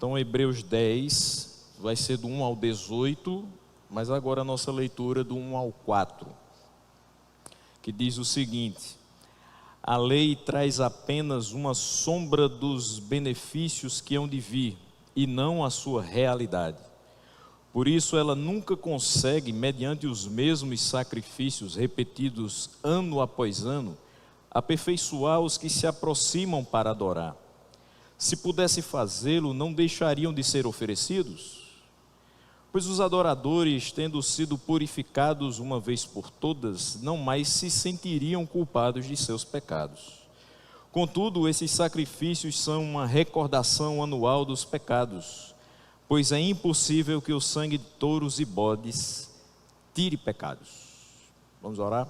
Então, Hebreus 10 vai ser do 1 ao 18, mas agora a nossa leitura é do 1 ao 4, que diz o seguinte: a lei traz apenas uma sombra dos benefícios que hão de vir, e não a sua realidade. Por isso ela nunca consegue, mediante os mesmos sacrifícios repetidos ano após ano, aperfeiçoar os que se aproximam para adorar. Se pudesse fazê-lo, não deixariam de ser oferecidos? Pois os adoradores, tendo sido purificados uma vez por todas, não mais se sentiriam culpados de seus pecados. Contudo, esses sacrifícios são uma recordação anual dos pecados, pois é impossível que o sangue de touros e bodes tire pecados. Vamos orar?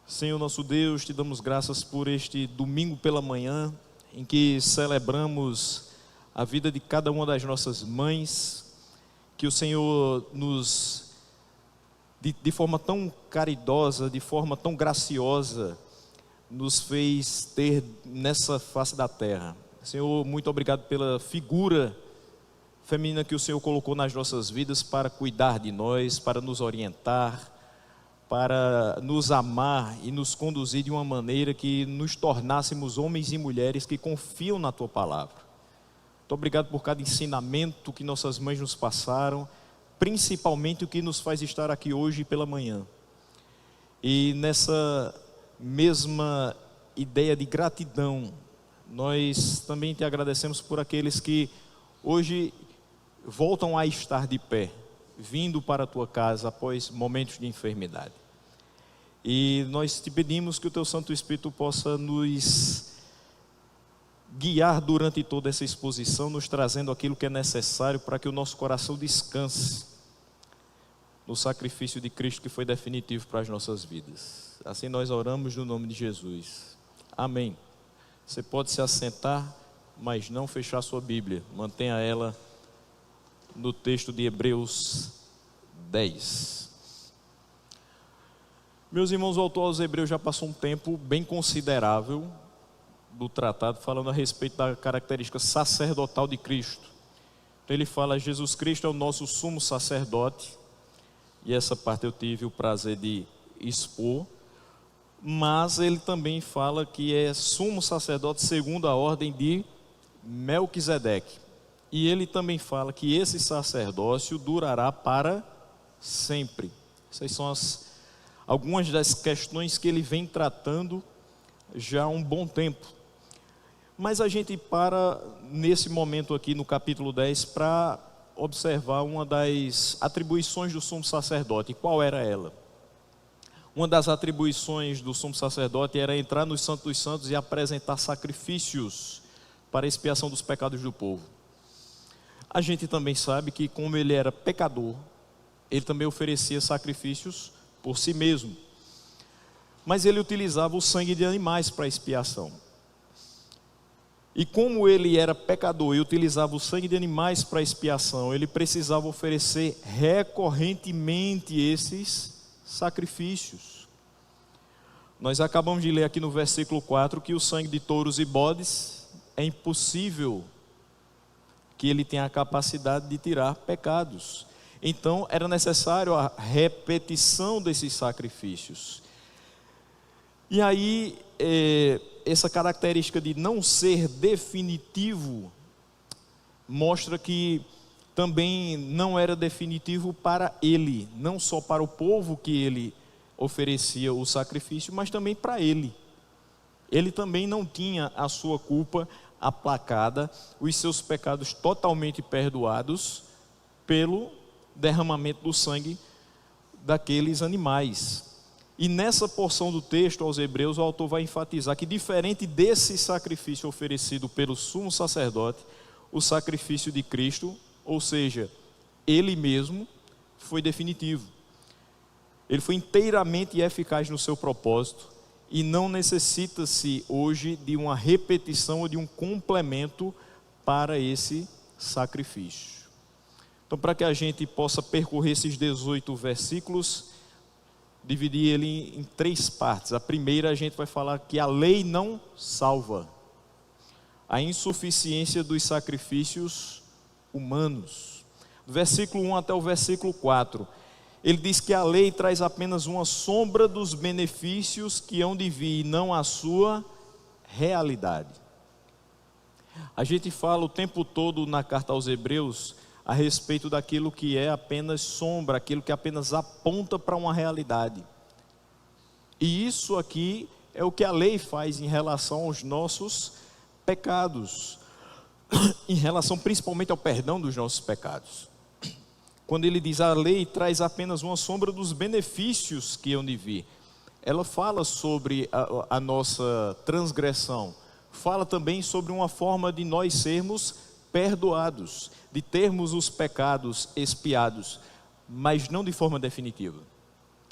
Senhor nosso Deus, te damos graças por este domingo pela manhã, em que celebramos a vida de cada uma das nossas mães, que o Senhor nos, de forma tão caridosa, de forma tão graciosa, nos fez ter nessa face da terra. Senhor, muito obrigado pela figura feminina que o Senhor colocou nas nossas vidas para cuidar de nós, para nos orientar, para nos amar e nos conduzir de uma maneira que nos tornássemos homens e mulheres que confiam na Tua palavra. Muito obrigado por cada ensinamento que nossas mães nos passaram, principalmente o que nos faz estar aqui hoje pela manhã. E nessa mesma ideia de gratidão, nós também te agradecemos por aqueles que hoje voltam a estar de pé, vindo para a tua casa após momentos de enfermidade. E nós te pedimos que o teu Santo Espírito possa nos guiar durante toda essa exposição, nos trazendo aquilo que é necessário para que o nosso coração descanse no sacrifício de Cristo que foi definitivo para as nossas vidas. Assim nós oramos no nome de Jesus. Amém. Você pode se assentar, mas não fechar sua Bíblia. Mantenha ela no texto de Hebreus 10. Meus irmãos, o autor aos Hebreus já passou um tempo bem considerável do tratado falando a respeito da característica sacerdotal de Cristo. Então ele fala: Jesus Cristo é o nosso sumo sacerdote, e essa parte eu tive o prazer de expor. Mas ele também fala que é sumo sacerdote segundo a ordem de Melquisedeque. E ele também fala que esse sacerdócio durará para sempre. Essas são algumas das questões que ele vem tratando já há um bom tempo. Mas a gente para nesse momento aqui no capítulo 10 para observar uma das atribuições do sumo sacerdote. E qual era ela? Uma das atribuições do sumo sacerdote era entrar no Santo dos Santos e apresentar sacrifícios para a expiação dos pecados do povo. A gente também sabe que, como ele era pecador, ele também oferecia sacrifícios por si mesmo. Mas ele utilizava o sangue de animais para a expiação. E como ele era pecador e utilizava o sangue de animais para a expiação, ele precisava oferecer recorrentemente esses sacrifícios. Nós acabamos de ler aqui no versículo 4 que o sangue de touros e bodes é impossível que ele tenha a capacidade de tirar pecados. Então era necessário a repetição desses sacrifícios. E aí essa característica de não ser definitivo mostra que também não era definitivo para ele, não só para o povo que ele oferecia o sacrifício, mas também para ele. Ele também não tinha a sua culpa aplacada, os seus pecados totalmente perdoados pelo derramamento do sangue daqueles animais. E nessa porção do texto aos Hebreus, o autor vai enfatizar que, diferente desse sacrifício oferecido pelo sumo sacerdote, o sacrifício de Cristo, ou seja, ele mesmo, foi definitivo. Ele foi inteiramente eficaz no seu propósito e não necessita-se hoje de uma repetição ou de um complemento para esse sacrifício. Então, para que a gente possa percorrer esses 18 versículos, dividir ele em 3 partes. A primeira, a gente vai falar que a lei não salva. a insuficiência dos sacrifícios humanos. Do versículo 1 até o versículo 4, ele diz que a lei traz apenas uma sombra dos benefícios que hão de vir, e não a sua realidade. A gente fala o tempo todo na carta aos Hebreus a respeito daquilo que é apenas sombra, aquilo que apenas aponta para uma realidade. E isso aqui é o que a lei faz em relação aos nossos pecados, em relação principalmente ao perdão dos nossos pecados. Quando ele diz a lei traz apenas uma sombra dos benefícios que hão de vir, ela fala sobre a nossa transgressão, fala também sobre uma forma de nós sermos perdoados, de termos os pecados expiados, mas não de forma definitiva.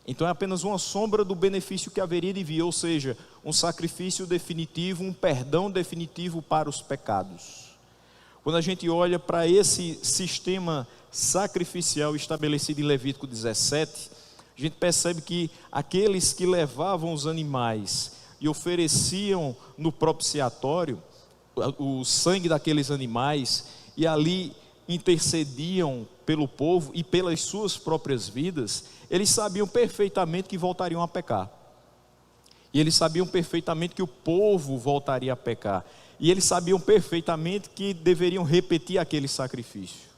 Então é apenas uma sombra do benefício que haveria de vir, ou seja, um sacrifício definitivo, um perdão definitivo para os pecados. Quando a gente olha para esse sistema sacrificial estabelecido em Levítico 17, a gente percebe que aqueles que levavam os animais e ofereciam no propiciatório o sangue daqueles animais, e ali intercediam pelo povo e pelas suas próprias vidas, eles sabiam perfeitamente que voltariam a pecar. E eles sabiam perfeitamente que o povo voltaria a pecar. E eles sabiam perfeitamente que deveriam repetir aquele sacrifício.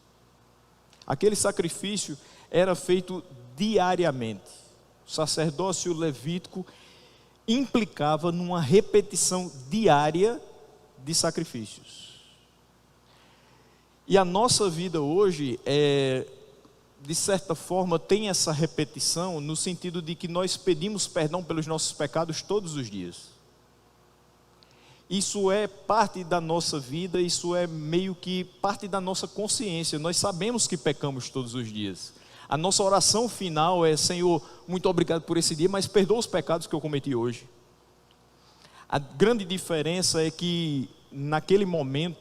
Aquele sacrifício era feito diariamente. O sacerdócio levítico implicava numa repetição diária de sacrifícios. E a nossa vida hoje, de certa forma, tem essa repetição no sentido de que nós pedimos perdão pelos nossos pecados todos os dias. Isso é parte da nossa vida, isso é meio que parte da nossa consciência. Nós sabemos que pecamos todos os dias. A nossa oração final é: Senhor, muito obrigado por esse dia, mas perdoa os pecados que eu cometi hoje. A grande diferença é que naquele momento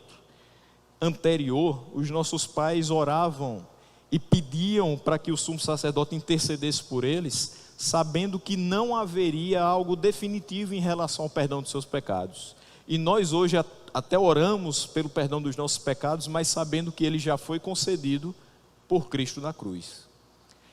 anterior, os nossos pais oravam e pediam para que o sumo sacerdote intercedesse por eles, sabendo que não haveria algo definitivo em relação ao perdão dos seus pecados. E nós hoje até oramos pelo perdão dos nossos pecados, mas sabendo que ele já foi concedido por Cristo na cruz.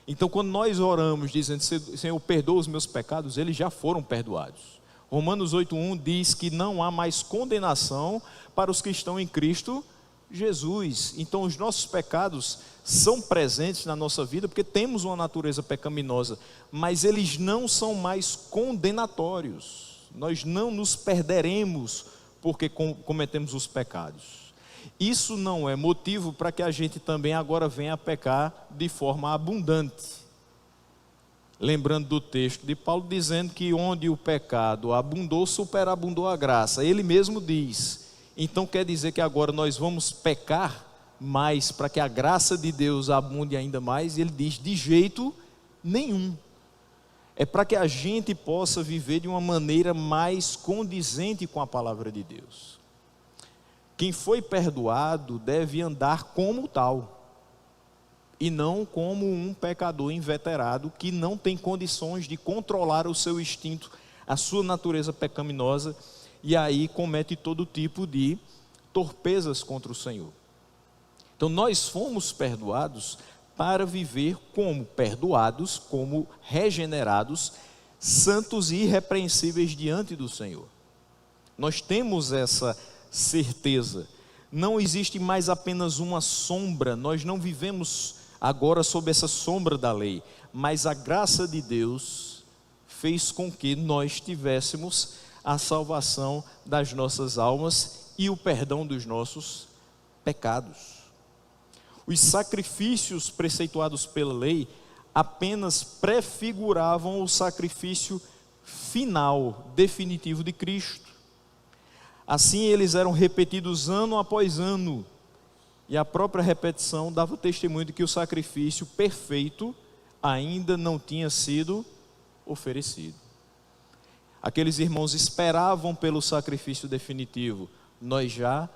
Então, quando nós oramos dizendo: Senhor, perdoa os meus pecados, eles já foram perdoados. Romanos 8:1 diz que não há mais condenação para os que estão em Cristo Jesus. Então os nossos pecados são presentes na nossa vida porque temos uma natureza pecaminosa, mas eles não são mais condenatórios. Nós não nos perderemos porque cometemos os pecados. Isso não é motivo para que a gente também agora venha a pecar de forma abundante. Lembrando do texto de Paulo dizendo que onde o pecado abundou, superabundou a graça. Ele mesmo diz: então quer dizer que agora nós vamos pecar mais para que a graça de Deus abunde ainda mais? E ele diz: de jeito nenhum. É para que a gente possa viver de uma maneira mais condizente com a palavra de Deus. Quem foi perdoado deve andar como tal, e não como um pecador inveterado que não tem condições de controlar o seu instinto, a sua natureza pecaminosa, e aí comete todo tipo de torpezas contra o Senhor. Então nós fomos perdoados para viver como perdoados, como regenerados, santos e irrepreensíveis diante do Senhor. Nós temos essa certeza. Não existe mais apenas uma sombra, nós não vivemos agora sob essa sombra da lei, mas a graça de Deus fez com que nós tivéssemos a salvação das nossas almas e o perdão dos nossos pecados. Os sacrifícios preceituados pela lei apenas prefiguravam o sacrifício final, definitivo de Cristo. Assim eles eram repetidos ano após ano, e a própria repetição dava testemunho de que o sacrifício perfeito ainda não tinha sido oferecido. Aqueles irmãos esperavam pelo sacrifício definitivo. Nós já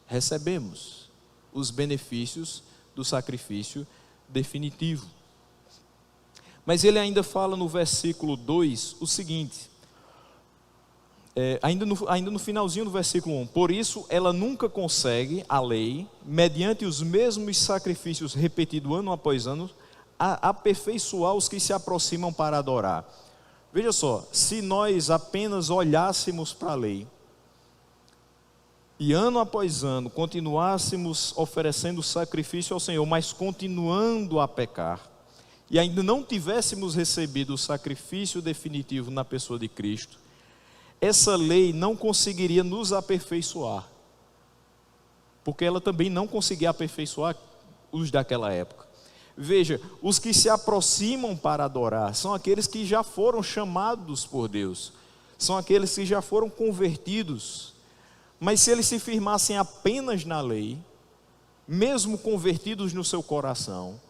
recebemos os benefícios do sacrifício definitivo. Mas ele ainda fala no versículo 2 o seguinte: ainda no finalzinho do versículo 1, por isso ela nunca consegue, a lei, mediante os mesmos sacrifícios repetidos ano após ano, aperfeiçoar os que se aproximam para adorar. Veja só, se nós apenas olhássemos para a lei, e ano após ano continuássemos oferecendo sacrifício ao Senhor, mas continuando a pecar, e ainda não tivéssemos recebido o sacrifício definitivo na pessoa de Cristo, essa lei não conseguiria nos aperfeiçoar, porque ela também não conseguia aperfeiçoar os daquela época. Veja, os que se aproximam para adorar são aqueles que já foram chamados por Deus, são aqueles que já foram convertidos. Mas se eles se firmassem apenas na lei, mesmo convertidos no seu coração,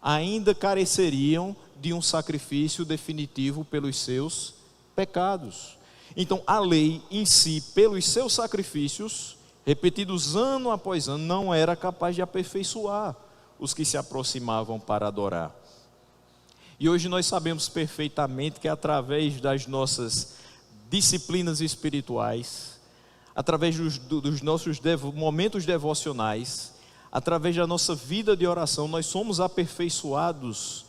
ainda careceriam de um sacrifício definitivo pelos seus pecados. Então a lei em si, pelos seus sacrifícios, repetidos ano após ano, não era capaz de aperfeiçoar os que se aproximavam para adorar. E hoje nós sabemos perfeitamente que através das nossas disciplinas espirituais, através dos nossos momentos devocionais, através da nossa vida de oração, nós somos aperfeiçoados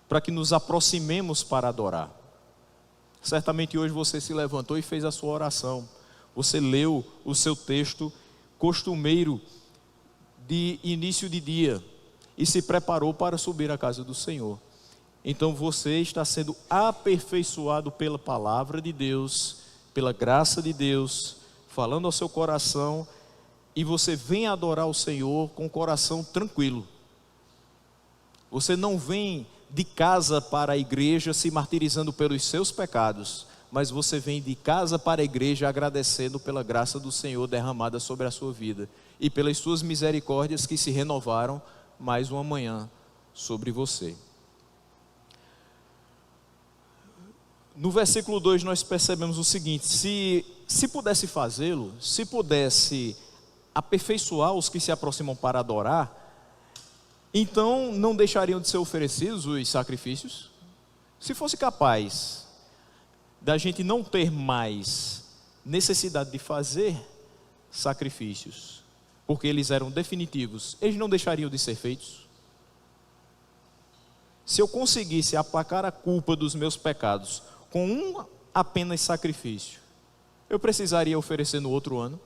para que nos aproximemos para adorar. Certamente hoje você se levantou e fez a sua oração, você leu o seu texto costumeiro de início de dia e se preparou para subir à casa do Senhor. Então você está sendo aperfeiçoado pela palavra de Deus, pela graça de Deus, falando ao seu coração, e você vem adorar o Senhor com o coração tranquilo. Você não vem de casa para a igreja se martirizando pelos seus pecados, mas você vem de casa para a igreja agradecendo pela graça do Senhor derramada sobre a sua vida e pelas suas misericórdias que se renovaram mais uma manhã sobre você. No versículo 2 nós percebemos o seguinte: se pudesse fazê-lo, se pudesse aperfeiçoar os que se aproximam para adorar, então não deixariam de ser oferecidos os sacrifícios? Se fosse capaz da gente não ter mais necessidade de fazer sacrifícios, porque eles eram definitivos, eles não deixariam de ser feitos? Se eu conseguisse aplacar a culpa dos meus pecados com um apenas sacrifício, eu precisaria oferecer no outro ano?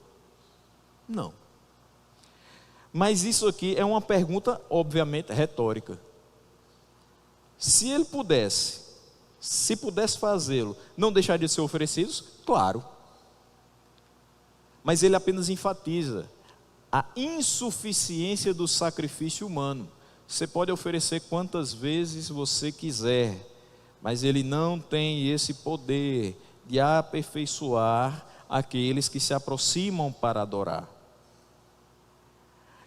Não. Mas isso aqui é uma pergunta, obviamente, retórica. Se ele pudesse, se pudesse fazê-lo, não deixaria de ser oferecidos? Claro. Mas ele apenas enfatiza a insuficiência do sacrifício humano. Você pode oferecer quantas vezes você quiser, mas ele não tem esse poder de aperfeiçoar aqueles que se aproximam para adorar.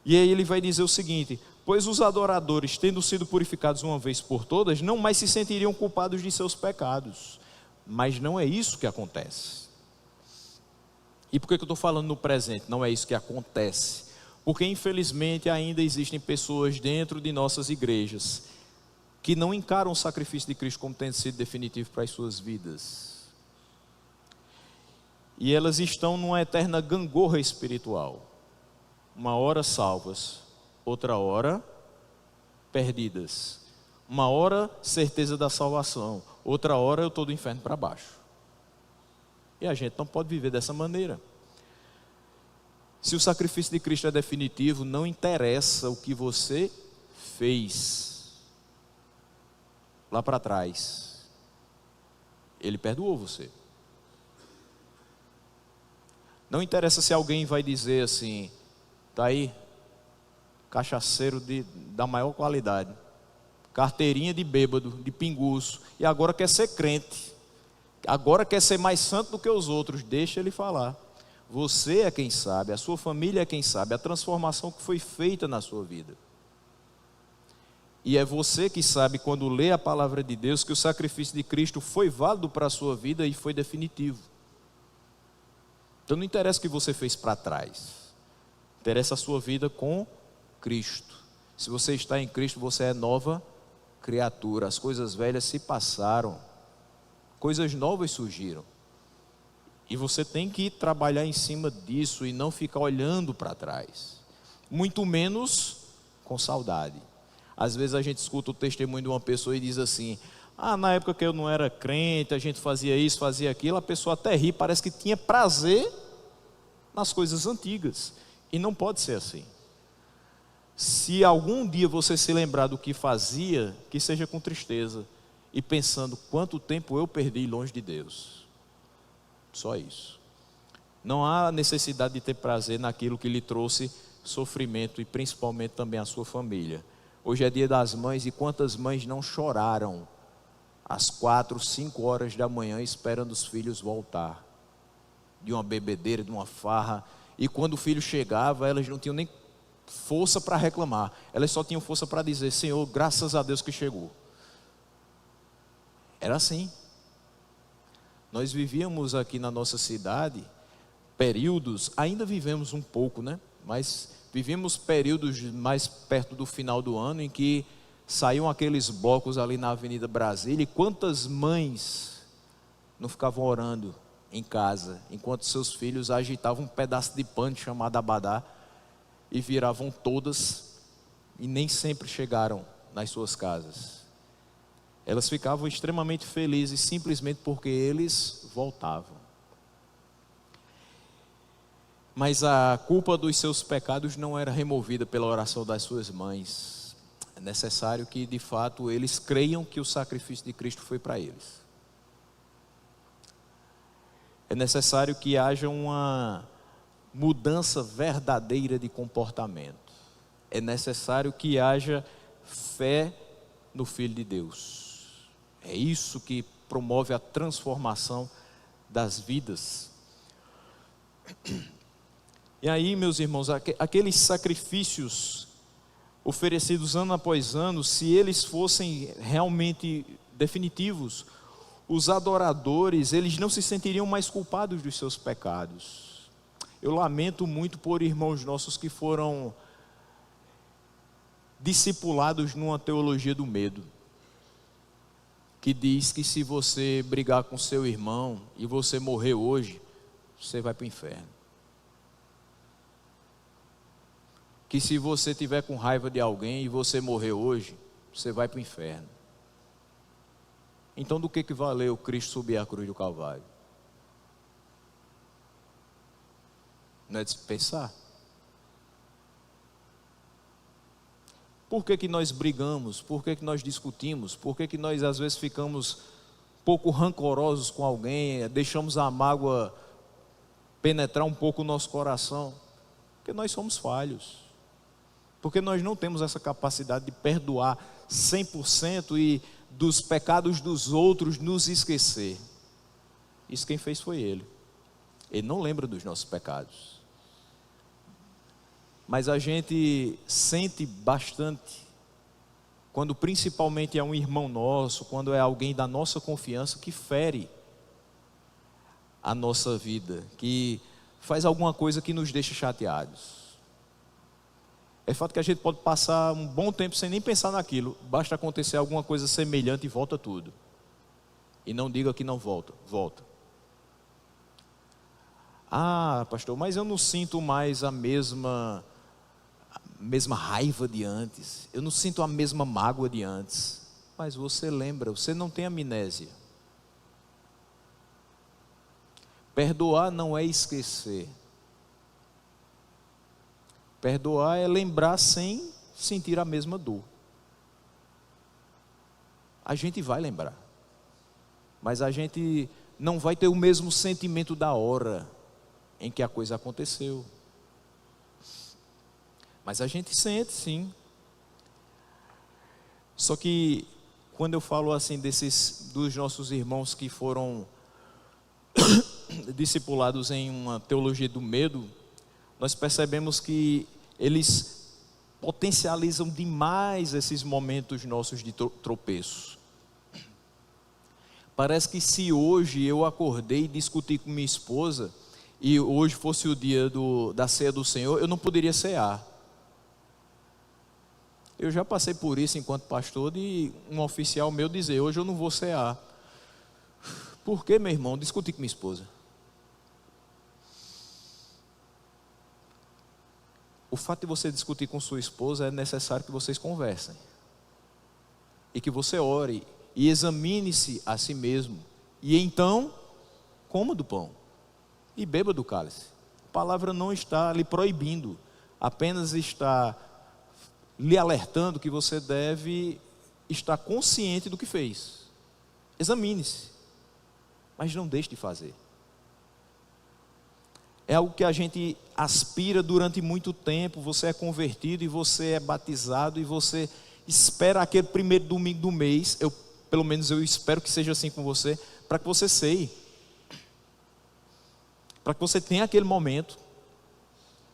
E aí ele vai dizer o seguinte: pois os adoradores, tendo sido purificados uma vez por todas, não mais se sentiriam culpados de seus pecados. Mas não é isso que acontece. E por que eu estou falando no presente? Não é isso que acontece. Porque infelizmente ainda existem pessoas dentro de nossas igrejas que não encaram o sacrifício de Cristo como tendo sido definitivo para as suas vidas. E elas estão numa eterna gangorra espiritual. Uma hora salvas, outra hora perdidas. Uma hora certeza da salvação, outra hora eu estou do inferno para baixo. E a gente não pode viver dessa maneira. Se o sacrifício de Cristo é definitivo, não interessa o que você fez lá para trás, Ele perdoou você. Não interessa se alguém vai dizer assim: está aí, cachaceiro da maior qualidade, carteirinha de bêbado, de pinguço, e agora quer ser crente, agora quer ser mais santo do que os outros. Deixa ele falar. Você é quem sabe, a sua família é quem sabe a transformação que foi feita na sua vida. E é você que sabe, quando lê a palavra de Deus, que o sacrifício de Cristo foi válido para a sua vida e foi definitivo. Então não interessa o que você fez para trás, interessa a sua vida com Cristo. Se você está em Cristo, você é nova criatura. As coisas velhas se passaram, coisas novas surgiram. E você tem que trabalhar em cima disso e não ficar olhando para trás. Muito menos com saudade. Às vezes a gente escuta o testemunho de uma pessoa e diz assim: na época que eu não era crente, a gente fazia isso, fazia aquilo. A pessoa até ri, parece que tinha prazer nas coisas antigas. E não pode ser assim. Se algum dia você se lembrar do que fazia, que seja com tristeza e pensando quanto tempo eu perdi longe de Deus. Só isso. Não há necessidade de ter prazer naquilo que lhe trouxe sofrimento e principalmente também a sua família. Hoje é dia das mães e quantas mães não choraram às 4, 5 horas da manhã esperando os filhos voltar de uma bebedeira, de uma farra, e quando o filho chegava elas não tinham nem força para reclamar, elas só tinham força para dizer: Senhor, graças a Deus que chegou. Era assim. Nós vivíamos aqui na nossa cidade períodos, ainda vivemos um pouco, né? Mas vivíamos períodos mais perto do final do ano em que saíam aqueles blocos ali na Avenida Brasília, e quantas mães não ficavam orando em casa enquanto seus filhos agitavam um pedaço de pano chamado abadá e viravam todas e nem sempre chegaram nas suas casas. Elas ficavam extremamente felizes simplesmente porque eles voltavam. Mas a culpa dos seus pecados não era removida pela oração das suas mães. É necessário que de fato eles creiam que o sacrifício de Cristo foi para eles. É necessário que haja uma mudança verdadeira de comportamento. É necessário que haja fé no Filho de Deus. É isso que promove a transformação das vidas. E aí, meus irmãos, aqueles sacrifícios oferecidos ano após ano, se eles fossem realmente definitivos, os adoradores, eles não se sentiriam mais culpados dos seus pecados. Eu lamento muito por irmãos nossos que foram discipulados numa teologia do medo, que diz que se você brigar com seu irmão e você morrer hoje, você vai para o inferno. Que se você tiver com raiva de alguém e você morrer hoje, você vai para o inferno. Então do que valeu Cristo subir a cruz do Calvário? Não é de se pensar? Por que nós brigamos? Por que nós discutimos? Por que nós às vezes ficamos pouco rancorosos com alguém, deixamos a mágoa penetrar um pouco o nosso coração? Porque nós somos falhos. Porque nós não temos essa capacidade de perdoar 100% e dos pecados dos outros nos esquecer. Isso quem fez foi Ele. Ele não lembra dos nossos pecados. Mas a gente sente bastante quando principalmente é um irmão nosso, quando é alguém da nossa confiança que fere a nossa vida, que faz alguma coisa que nos deixa chateados. É fato que a gente pode passar um bom tempo sem nem pensar naquilo, basta acontecer alguma coisa semelhante e volta tudo. E não diga que não volta, volta. Pastor, mas eu não sinto mais a mesma raiva de antes, eu não sinto a mesma mágoa de antes. Mas você lembra, você não tem amnésia. Perdoar não é esquecer. Perdoar é lembrar sem sentir a mesma dor. A gente vai lembrar, mas a gente não vai ter o mesmo sentimento da hora em que a coisa aconteceu. Mas a gente sente, sim. Só que quando eu falo assim dos nossos irmãos que foram discipulados em uma teologia do medo, nós percebemos que eles potencializam demais esses momentos nossos de tropeço. Parece que se hoje eu acordei e discuti com minha esposa, e hoje fosse o dia da ceia do Senhor, eu não poderia cear. Eu já passei por isso enquanto pastor, de um oficial meu dizer: hoje eu não vou cear. Por quê, meu irmão? Discuti com minha esposa. o fato de você discutir com sua esposa é necessário que vocês conversem. E que você ore e examine-se a si mesmo. E então, coma do pão e beba do cálice. A palavra não está lhe proibindo, apenas está lhe alertando que você deve estar consciente do que fez. Examine-se, mas não deixe de fazer. É algo que a gente aspira durante muito tempo. Você é convertido e você é batizado e você espera aquele primeiro domingo do mês. Pelo menos eu espero que seja assim com você, para que você ceie, para que você tenha aquele momento.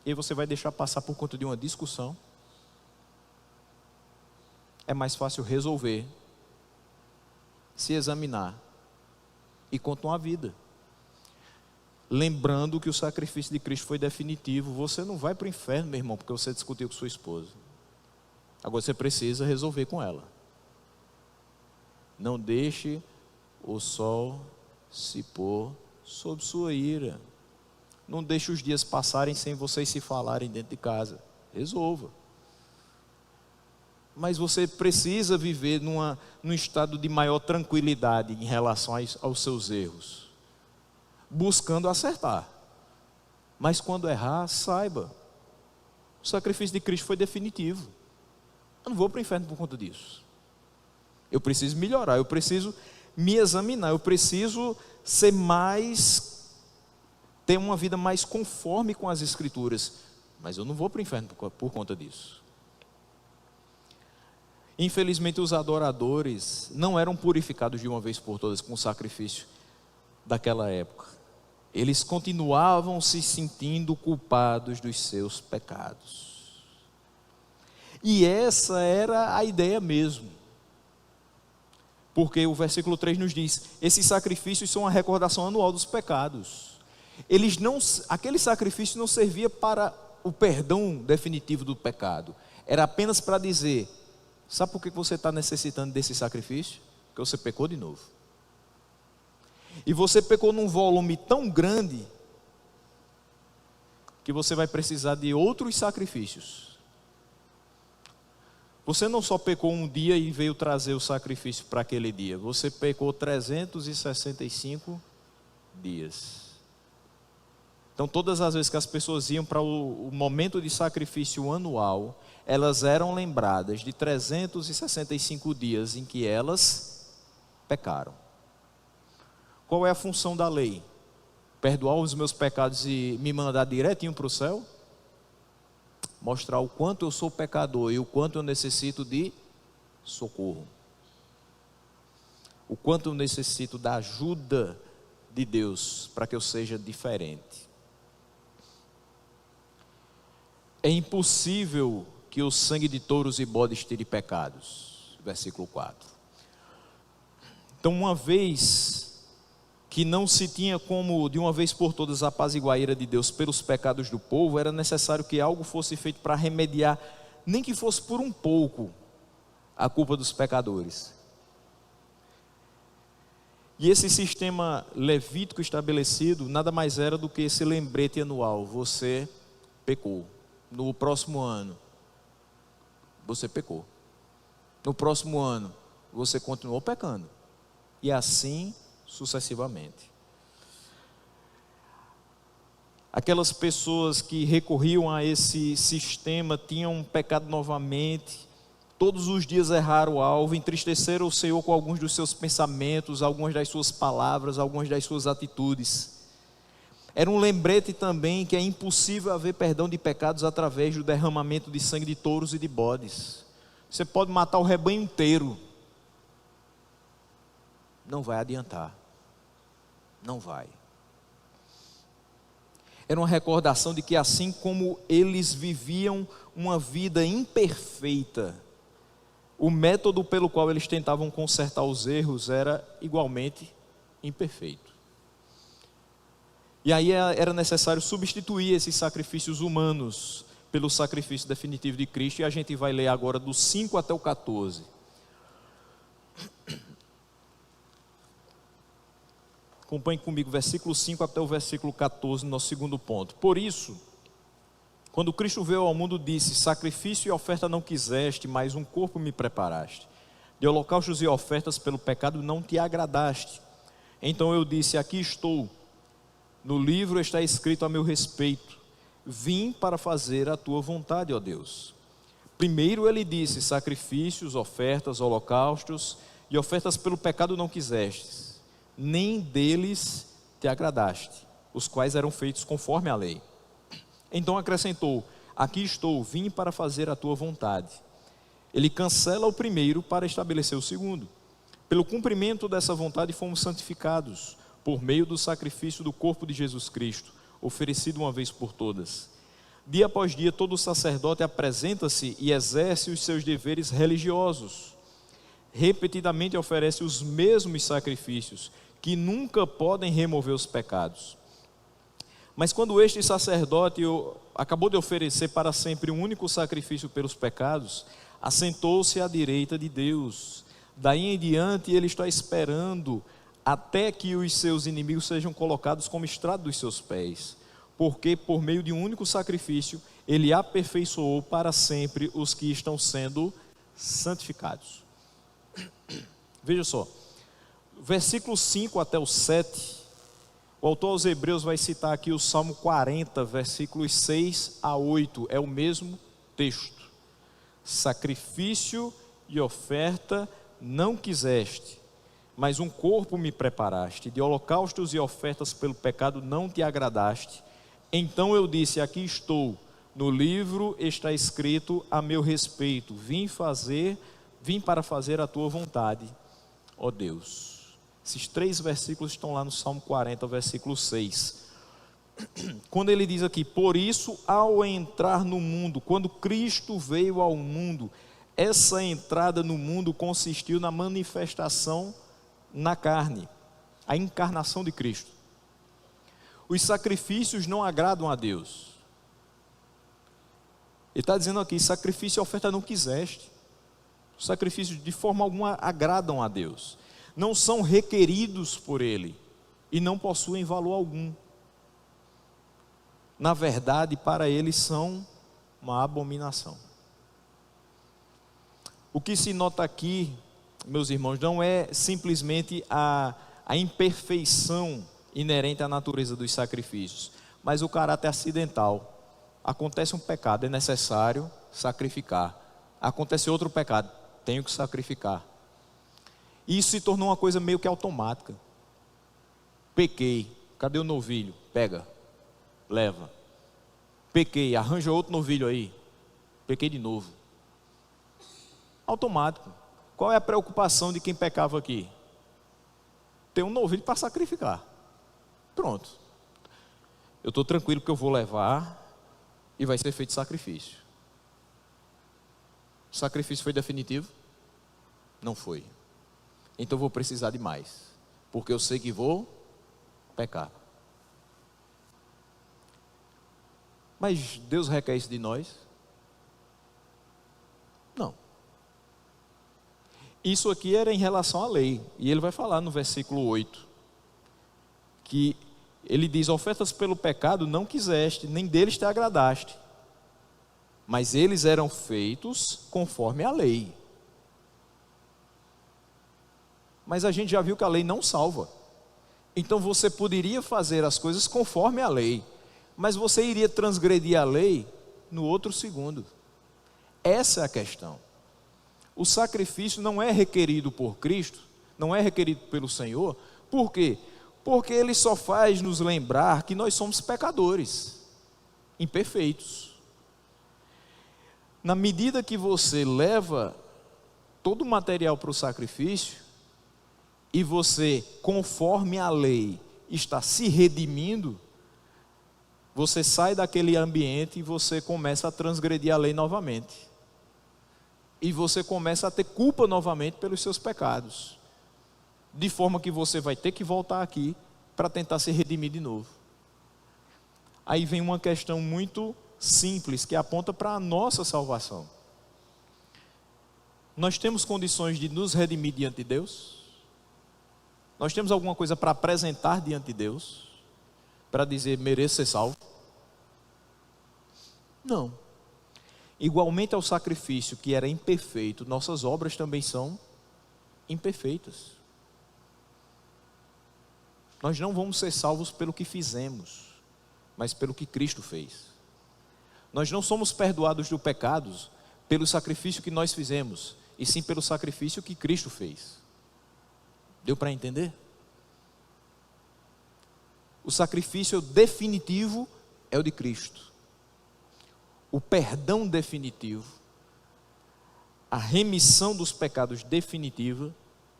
E aí você vai deixar passar por conta de uma discussão. É mais fácil resolver, se examinar e continuar a vida. Lembrando que o sacrifício de Cristo foi definitivo. Você não vai para o inferno, meu irmão, porque você discutiu com sua esposa. Agora você precisa resolver com ela. Não deixe o sol se pôr sob sua ira. Não deixe os dias passarem sem vocês se falarem dentro de casa. Resolva. Mas você precisa viver num estado de maior tranquilidade em relação aos seus erros, buscando acertar. Mas quando errar, saiba, o sacrifício de Cristo foi definitivo. Eu não vou para o inferno por conta disso. Eu preciso melhorar, eu preciso me examinar, eu preciso ter uma vida mais conforme com as Escrituras. Mas eu não vou para o inferno por conta disso. Infelizmente os adoradores não eram purificados de uma vez por todas com o sacrifício daquela época. Eles continuavam se sentindo culpados dos seus pecados. E essa era a ideia mesmo. Porque o versículo 3 nos diz: esses sacrifícios são uma recordação anual dos pecados. Aquele sacrifício não servia para o perdão definitivo do pecado. Era apenas para dizer: sabe por que você está necessitando desse sacrifício? Porque você pecou de novo. E você pecou num volume tão grande que você vai precisar de outros sacrifícios. Você não só pecou um dia e veio trazer o sacrifício para aquele dia. Você pecou 365 dias. Então todas as vezes que as pessoas iam para o momento de sacrifício anual, elas eram lembradas de 365 dias em que elas pecaram. Qual é a função da lei? Perdoar os meus pecados e me mandar direitinho para o céu? Mostrar o quanto eu sou pecador e o quanto eu necessito de socorro. O quanto eu necessito da ajuda de Deus para que eu seja diferente. É impossível que o sangue de touros e bodes tire pecados. Versículo 4. Então, uma vez que não se tinha como de uma vez por todas apaziguar a ira de Deus pelos pecados do povo, era necessário que algo fosse feito para remediar, nem que fosse por um pouco, a culpa dos pecadores. E esse sistema levítico estabelecido nada mais era do que esse lembrete anual: você pecou. No próximo ano, você pecou. No próximo ano, você continuou pecando. E assim sucessivamente. Aquelas pessoas que recorriam a esse sistema tinham pecado novamente. Todos os dias erraram o alvo, entristeceram o Senhor com alguns dos seus pensamentos, algumas das suas palavras, algumas das suas atitudes. Era um lembrete também que é impossível haver perdão de pecados através do derramamento de sangue de touros e de bodes. Você pode matar o rebanho inteiro, não vai adiantar. Não vai. Era uma recordação de que assim como eles viviam uma vida imperfeita, o método pelo qual eles tentavam consertar os erros era igualmente imperfeito. E aí era necessário substituir esses sacrifícios humanos pelo sacrifício definitivo de Cristo. E a gente vai ler agora do 5 até o 14. Acompanhe comigo, versículo 5 até o versículo 14, nosso segundo ponto. Por isso, Quando Cristo veio ao mundo, disse: sacrifício e oferta não quiseste, mas um corpo me preparaste. De holocaustos e ofertas pelo pecado não te agradaste. Então eu disse: aqui estou. No livro está escrito a meu respeito: vim para fazer a tua vontade, ó Deus. Primeiro ele disse: sacrifícios, ofertas, holocaustos e ofertas pelo pecado não quisestes, nem deles te agradaste, os quais eram feitos conforme a lei. Então acrescentou: aqui estou, vim para fazer a tua vontade. Ele cancela o primeiro para estabelecer o segundo. Pelo cumprimento dessa vontade fomos santificados, por meio do sacrifício do corpo de Jesus Cristo, oferecido uma vez por todas. Dia após dia, todo sacerdote apresenta-se e exerce os seus deveres religiosos. Repetidamente oferece os mesmos sacrifícios, que nunca podem remover os pecados. Mas quando este sacerdote acabou de oferecer para sempre um único sacrifício pelos pecados, assentou-se à direita de Deus. Daí em diante ele está esperando até que os seus inimigos sejam colocados como estrado dos seus pés, porque por meio de um único sacrifício ele aperfeiçoou para sempre os que estão sendo santificados. Veja só, versículo 5 até o 7, o autor aos Hebreus vai citar aqui o Salmo 40, versículos 6 a 8, é o mesmo texto. Sacrifício e oferta não quiseste, mas um corpo me preparaste. De holocaustos e ofertas pelo pecado não te agradaste. Então eu disse: aqui estou, no livro está escrito a meu respeito: vim para fazer a tua vontade, ó Deus. Esses 3 versículos estão lá no Salmo 40, versículo 6. Quando ele diz aqui: por isso, ao entrar no mundo, quando Cristo veio ao mundo, essa entrada no mundo consistiu na manifestação na carne, a encarnação de Cristo. Os sacrifícios não agradam a Deus. Ele está dizendo aqui: sacrifício e oferta não quiseste. Os sacrifícios de forma alguma agradam a Deus, não são requeridos por Ele e não possuem valor algum. Na verdade, para Ele são uma abominação. O que se nota aqui, meus irmãos, não é simplesmente a imperfeição inerente à natureza dos sacrifícios, mas o caráter acidental. Acontece um pecado, é necessário sacrificar. Acontece outro pecado, tenho que sacrificar. Isso se tornou uma coisa meio que automática. Pequei, cadê o novilho? Pega, leva. Pequei, arranja outro novilho aí. Pequei de novo. Automático. Qual é a preocupação de quem pecava aqui? Ter um novilho para sacrificar. Pronto. Eu estou tranquilo que eu vou levar e vai ser feito sacrifício. O sacrifício foi definitivo? Não foi. Então eu vou precisar de mais, porque eu sei que vou pecar. Mas Deus requer isso de nós? Não. Isso aqui era em relação à lei, e ele vai falar no versículo 8, que ele diz: ofertas pelo pecado não quiseste, nem deles te agradaste, mas eles eram feitos conforme a lei. Mas a gente já viu que a lei não salva. Então você poderia fazer as coisas conforme a lei, mas você iria transgredir a lei no outro segundo. Essa é a questão. O sacrifício não é requerido por Cristo, não é requerido pelo Senhor. Por quê? Porque Ele só faz nos lembrar que nós somos pecadores, imperfeitos. Na medida que você leva todo o material para o sacrifício, e você, conforme a lei, está se redimindo, você sai daquele ambiente e você começa a transgredir a lei novamente. E você começa a ter culpa novamente pelos seus pecados. De forma que você vai ter que voltar aqui para tentar se redimir de novo. Aí vem uma questão muito simples que aponta para a nossa salvação. Nós temos condições de nos redimir diante de Deus? Nós temos alguma coisa para apresentar diante de Deus? Para dizer, mereço ser salvo? Não. Igualmente ao sacrifício que era imperfeito, nossas obras também são imperfeitas. Nós não vamos ser salvos pelo que fizemos, mas pelo que Cristo fez. Nós não somos perdoados do pecado pelo sacrifício que nós fizemos, e sim pelo sacrifício que Cristo fez. Deu para entender? O sacrifício definitivo é o de Cristo. O perdão definitivo, a remissão dos pecados definitiva,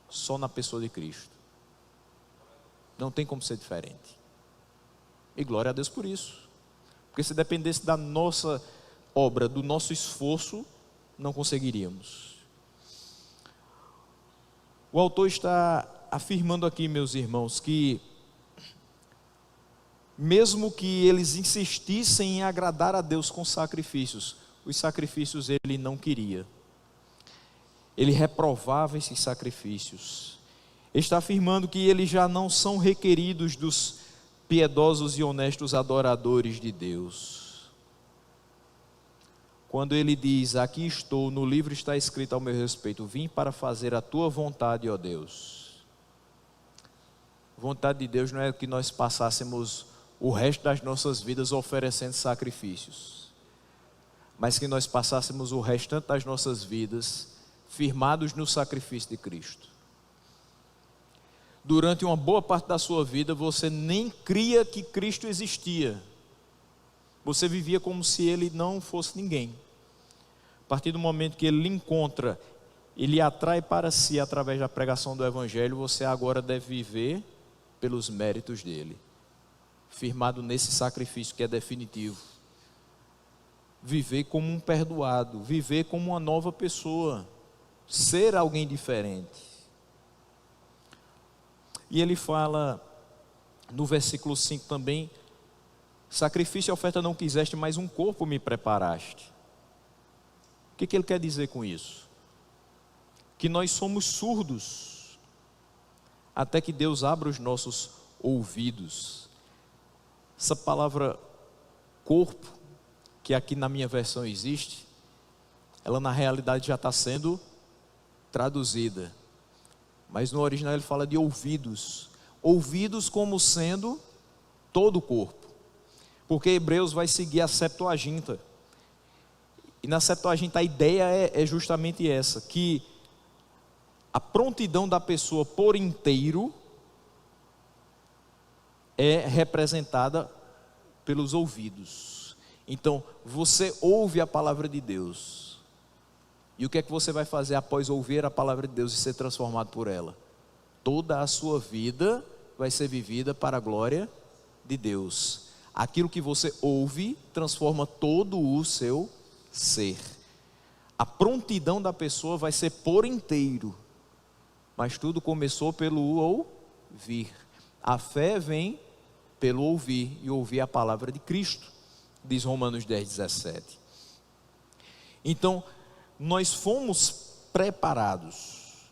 só na pessoa de Cristo. Não tem como ser diferente. E glória a Deus por isso. Porque se dependesse da nossa obra, do nosso esforço, não conseguiríamos. O autor está afirmando aqui, meus irmãos, que mesmo que eles insistissem em agradar a Deus com sacrifícios, os sacrifícios ele não queria. Ele reprovava esses sacrifícios. Ele está afirmando que eles já não são requeridos dos piedosos e honestos adoradores de Deus. Quando ele diz, aqui estou, no livro está escrito ao meu respeito, vim para fazer a tua vontade, ó Deus. Vontade de Deus não é que nós passássemos o resto das nossas vidas oferecendo sacrifícios, mas que nós passássemos o restante das nossas vidas firmados no sacrifício de Cristo. Durante uma boa parte da sua vida, você nem cria que Cristo existia. Você vivia como se Ele não fosse ninguém. A partir do momento que Ele lhe encontra, Ele atrai para si através da pregação do Evangelho, você agora deve viver pelos méritos dEle, firmado nesse sacrifício que é definitivo. Viver como um perdoado, viver como uma nova pessoa, ser alguém diferente. E ele fala no versículo 5 também, sacrifício e oferta não quiseste, mas um corpo me preparaste. O que ele quer dizer com isso? Que nós somos surdos, até que Deus abra os nossos ouvidos. Essa palavra corpo, que aqui na minha versão existe, ela na realidade já está sendo traduzida. Mas no original ele fala de ouvidos. Ouvidos como sendo todo o corpo. Porque Hebreus vai seguir a Septuaginta. E na Septuaginta a ideia é justamente essa, que a prontidão da pessoa por inteiro é representada pelos ouvidos. Então, você ouve a palavra de Deus. E o que é que você vai fazer após ouvir a palavra de Deus e ser transformado por ela? Toda a sua vida vai ser vivida para a glória de Deus. Aquilo que você ouve transforma todo o seu ser. A prontidão da pessoa vai ser por inteiro. Mas tudo começou pelo ouvir. A fé vem pelo ouvir, e ouvir a palavra de Cristo, diz Romanos 10:17. Então, nós fomos preparados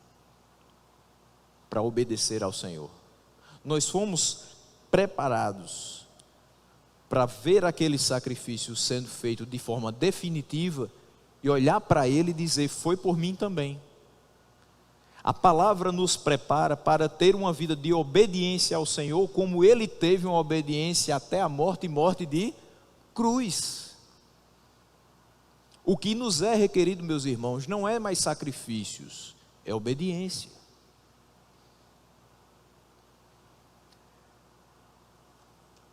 para obedecer ao Senhor. Nós fomos preparados para ver aquele sacrifício sendo feito de forma definitiva e olhar para ele e dizer, foi por mim também. A palavra nos prepara para ter uma vida de obediência ao Senhor, como Ele teve uma obediência até a morte, e morte de cruz. O que nos é requerido, meus irmãos, não é mais sacrifícios, é obediência.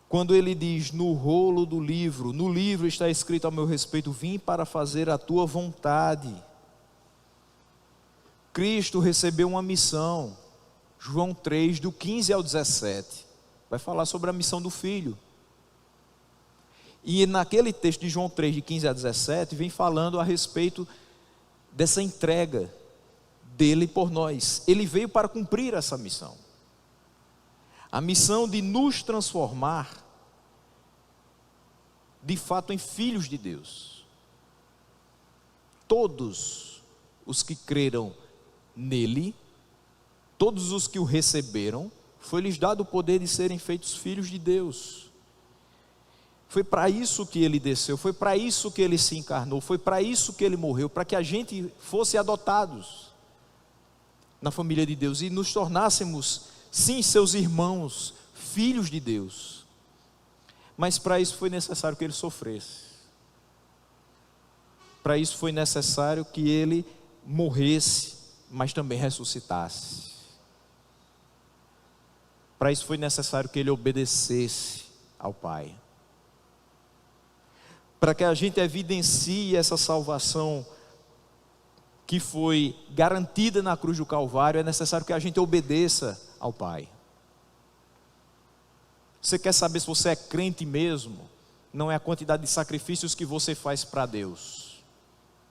Quando ele diz, no rolo do livro, no livro está escrito ao meu respeito, vim para fazer a tua vontade. Cristo recebeu uma missão, João 3, do 15 ao 17, vai falar sobre a missão do Filho. E naquele texto de João 3, de 15 a 17, vem falando a respeito dessa entrega dele por nós. Ele veio para cumprir essa missão. A missão de nos transformar, de fato, em filhos de Deus. Todos os que creram nele, todos os que o receberam, foi-lhes dado o poder de serem feitos filhos de Deus. Foi para isso que ele desceu, foi para isso que ele se encarnou, foi para isso que ele morreu, para que a gente fosse adotados na família de Deus e nos tornássemos, sim, seus irmãos, filhos de Deus. Mas para isso foi necessário que ele sofresse. Para isso foi necessário que ele morresse, mas também ressuscitasse. Para isso foi necessário que ele obedecesse ao Pai. Para que a gente evidencie essa salvação que foi garantida na cruz do Calvário, é necessário que a gente obedeça ao Pai. Você quer saber se você é crente mesmo? Não é a quantidade de sacrifícios que você faz para Deus,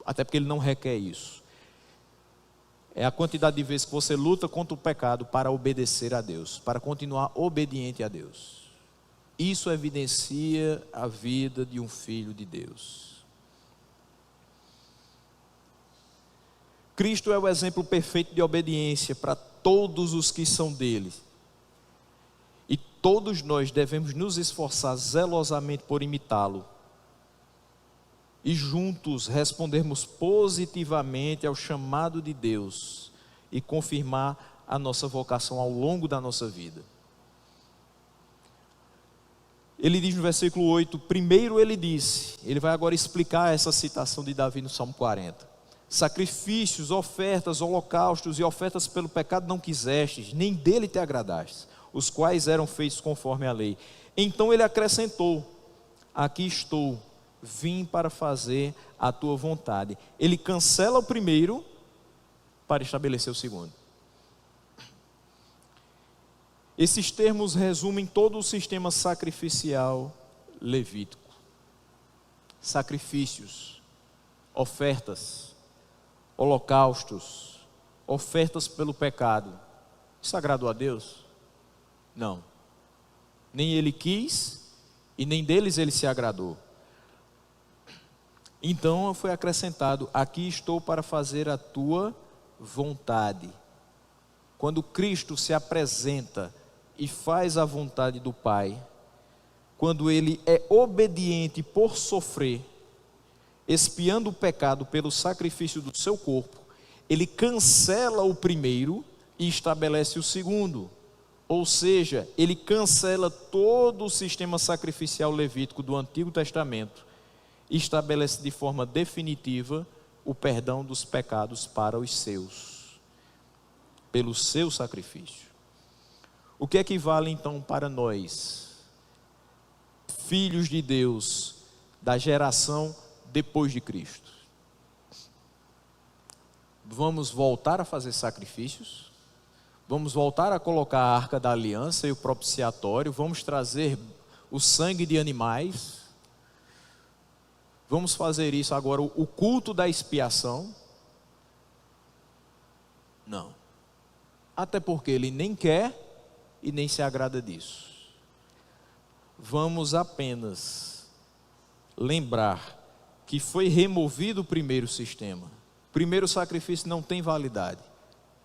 até porque Ele não requer isso. É a quantidade de vezes que você luta contra o pecado para obedecer a Deus, para continuar obediente a Deus. Isso evidencia a vida de um filho de Deus. Cristo é o exemplo perfeito de obediência para todos os que são dele. E todos nós devemos nos esforçar zelosamente por imitá-lo. E juntos respondermos positivamente ao chamado de Deus e confirmar a nossa vocação ao longo da nossa vida. Ele diz no versículo 8, primeiro ele disse, ele vai agora explicar essa citação de Davi no Salmo 40. Sacrifícios, ofertas, holocaustos e ofertas pelo pecado não quisestes, nem dele te agradastes, os quais eram feitos conforme a lei. Então ele acrescentou, aqui estou, vim para fazer a tua vontade. Ele cancela o primeiro para estabelecer o segundo. Esses termos resumem todo o sistema sacrificial levítico. Sacrifícios, ofertas, holocaustos, ofertas pelo pecado. Isso agradou a Deus? Não. Nem Ele quis e nem deles Ele se agradou. Então foi acrescentado, aqui estou para fazer a tua vontade. Quando Cristo se apresenta e faz a vontade do Pai, quando ele é obediente por sofrer, expiando o pecado pelo sacrifício do seu corpo, ele cancela o primeiro e estabelece o segundo. Ou seja, ele cancela todo o sistema sacrificial levítico do Antigo Testamento e estabelece de forma definitiva o perdão dos pecados para os seus, pelo seu sacrifício. O que equivale então para nós, filhos de Deus, da geração depois de Cristo? Vamos voltar a fazer sacrifícios? Vamos voltar a colocar a arca da aliança e o propiciatório? Vamos trazer o sangue de animais? Vamos fazer isso agora, o culto da expiação? Não. Até porque ele nem quer e nem se agrada disso. Vamos apenas lembrar que foi removido o primeiro sistema. O primeiro sacrifício não tem validade.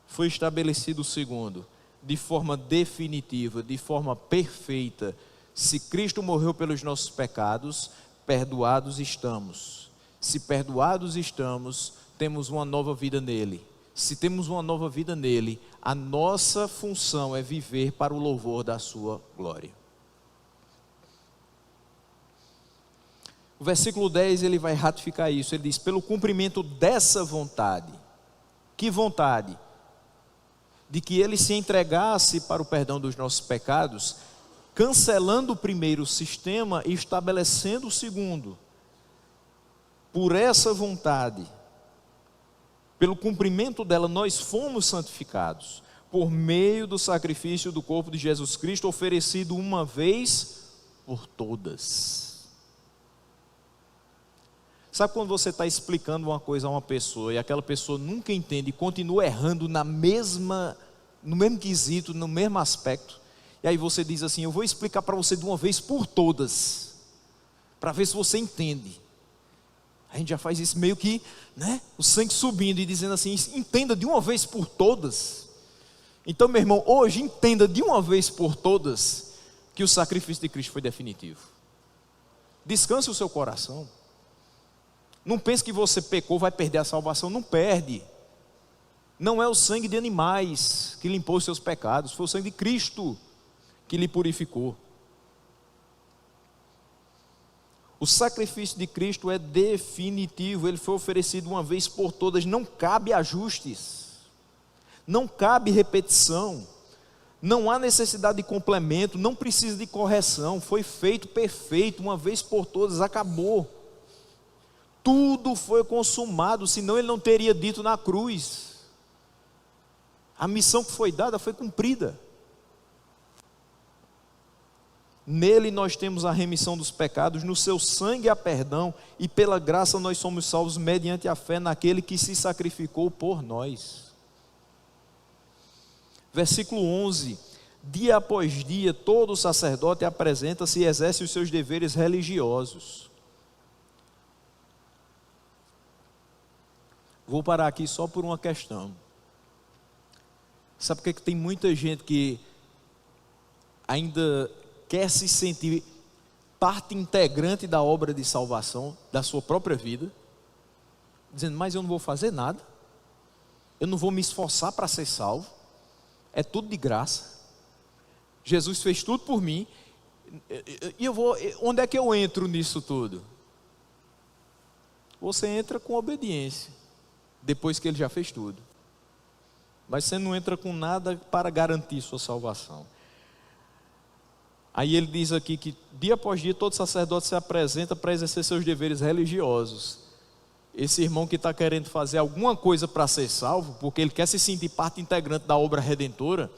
Foi estabelecido o segundo, de forma definitiva, de forma perfeita. Se Cristo morreu pelos nossos pecados, perdoados estamos. Se perdoados estamos, temos uma nova vida nele. Se temos uma nova vida nele, a nossa função é viver para o louvor da sua glória. O versículo 10 ele vai ratificar isso. Ele diz, pelo cumprimento dessa vontade. Que vontade? De que ele se entregasse para o perdão dos nossos pecados, cancelando o primeiro sistema e estabelecendo o segundo. Por essa vontade, pelo cumprimento dela, nós fomos santificados, por meio do sacrifício do corpo de Jesus Cristo, oferecido uma vez por todas. Sabe quando você está explicando uma coisa a uma pessoa, e aquela pessoa nunca entende, e continua errando no mesmo quesito, no mesmo aspecto, e aí você diz assim, eu vou explicar para você de uma vez por todas, para ver se você entende. A gente já faz isso meio que, o sangue subindo e dizendo assim, entenda de uma vez por todas. Então, meu irmão, hoje entenda de uma vez por todas que o sacrifício de Cristo foi definitivo. Descanse o seu coração. Não pense que você pecou, vai perder a salvação. Não perde. Não é o sangue de animais que limpou os seus pecados, foi o sangue de Cristo que lhe purificou. O sacrifício de Cristo é definitivo, ele foi oferecido uma vez por todas, não cabe ajustes, não cabe repetição, não há necessidade de complemento, não precisa de correção, foi feito perfeito, uma vez por todas, acabou. Tudo foi consumado, senão ele não teria dito na cruz. A missão que foi dada foi cumprida. Nele nós temos a remissão dos pecados, no seu sangue há perdão, e pela graça nós somos salvos mediante a fé naquele que se sacrificou por nós. Versículo 11: dia após dia, todo sacerdote apresenta-se e exerce os seus deveres religiosos. Vou parar aqui só por uma questão. Sabe por que tem muita gente que ainda quer se sentir parte integrante da obra de salvação da sua própria vida, dizendo, mas eu não vou fazer nada, eu não vou me esforçar para ser salvo, é tudo de graça, Jesus fez tudo por mim, e eu vou, onde é que eu entro nisso tudo? Você entra com obediência, depois que ele já fez tudo, mas você não entra com nada para garantir sua salvação. Aí ele diz aqui que dia após dia todo sacerdote se apresenta para exercer seus deveres religiosos. Esse irmão que está querendo fazer alguma coisa para ser salvo, porque ele quer se sentir parte integrante da obra redentora,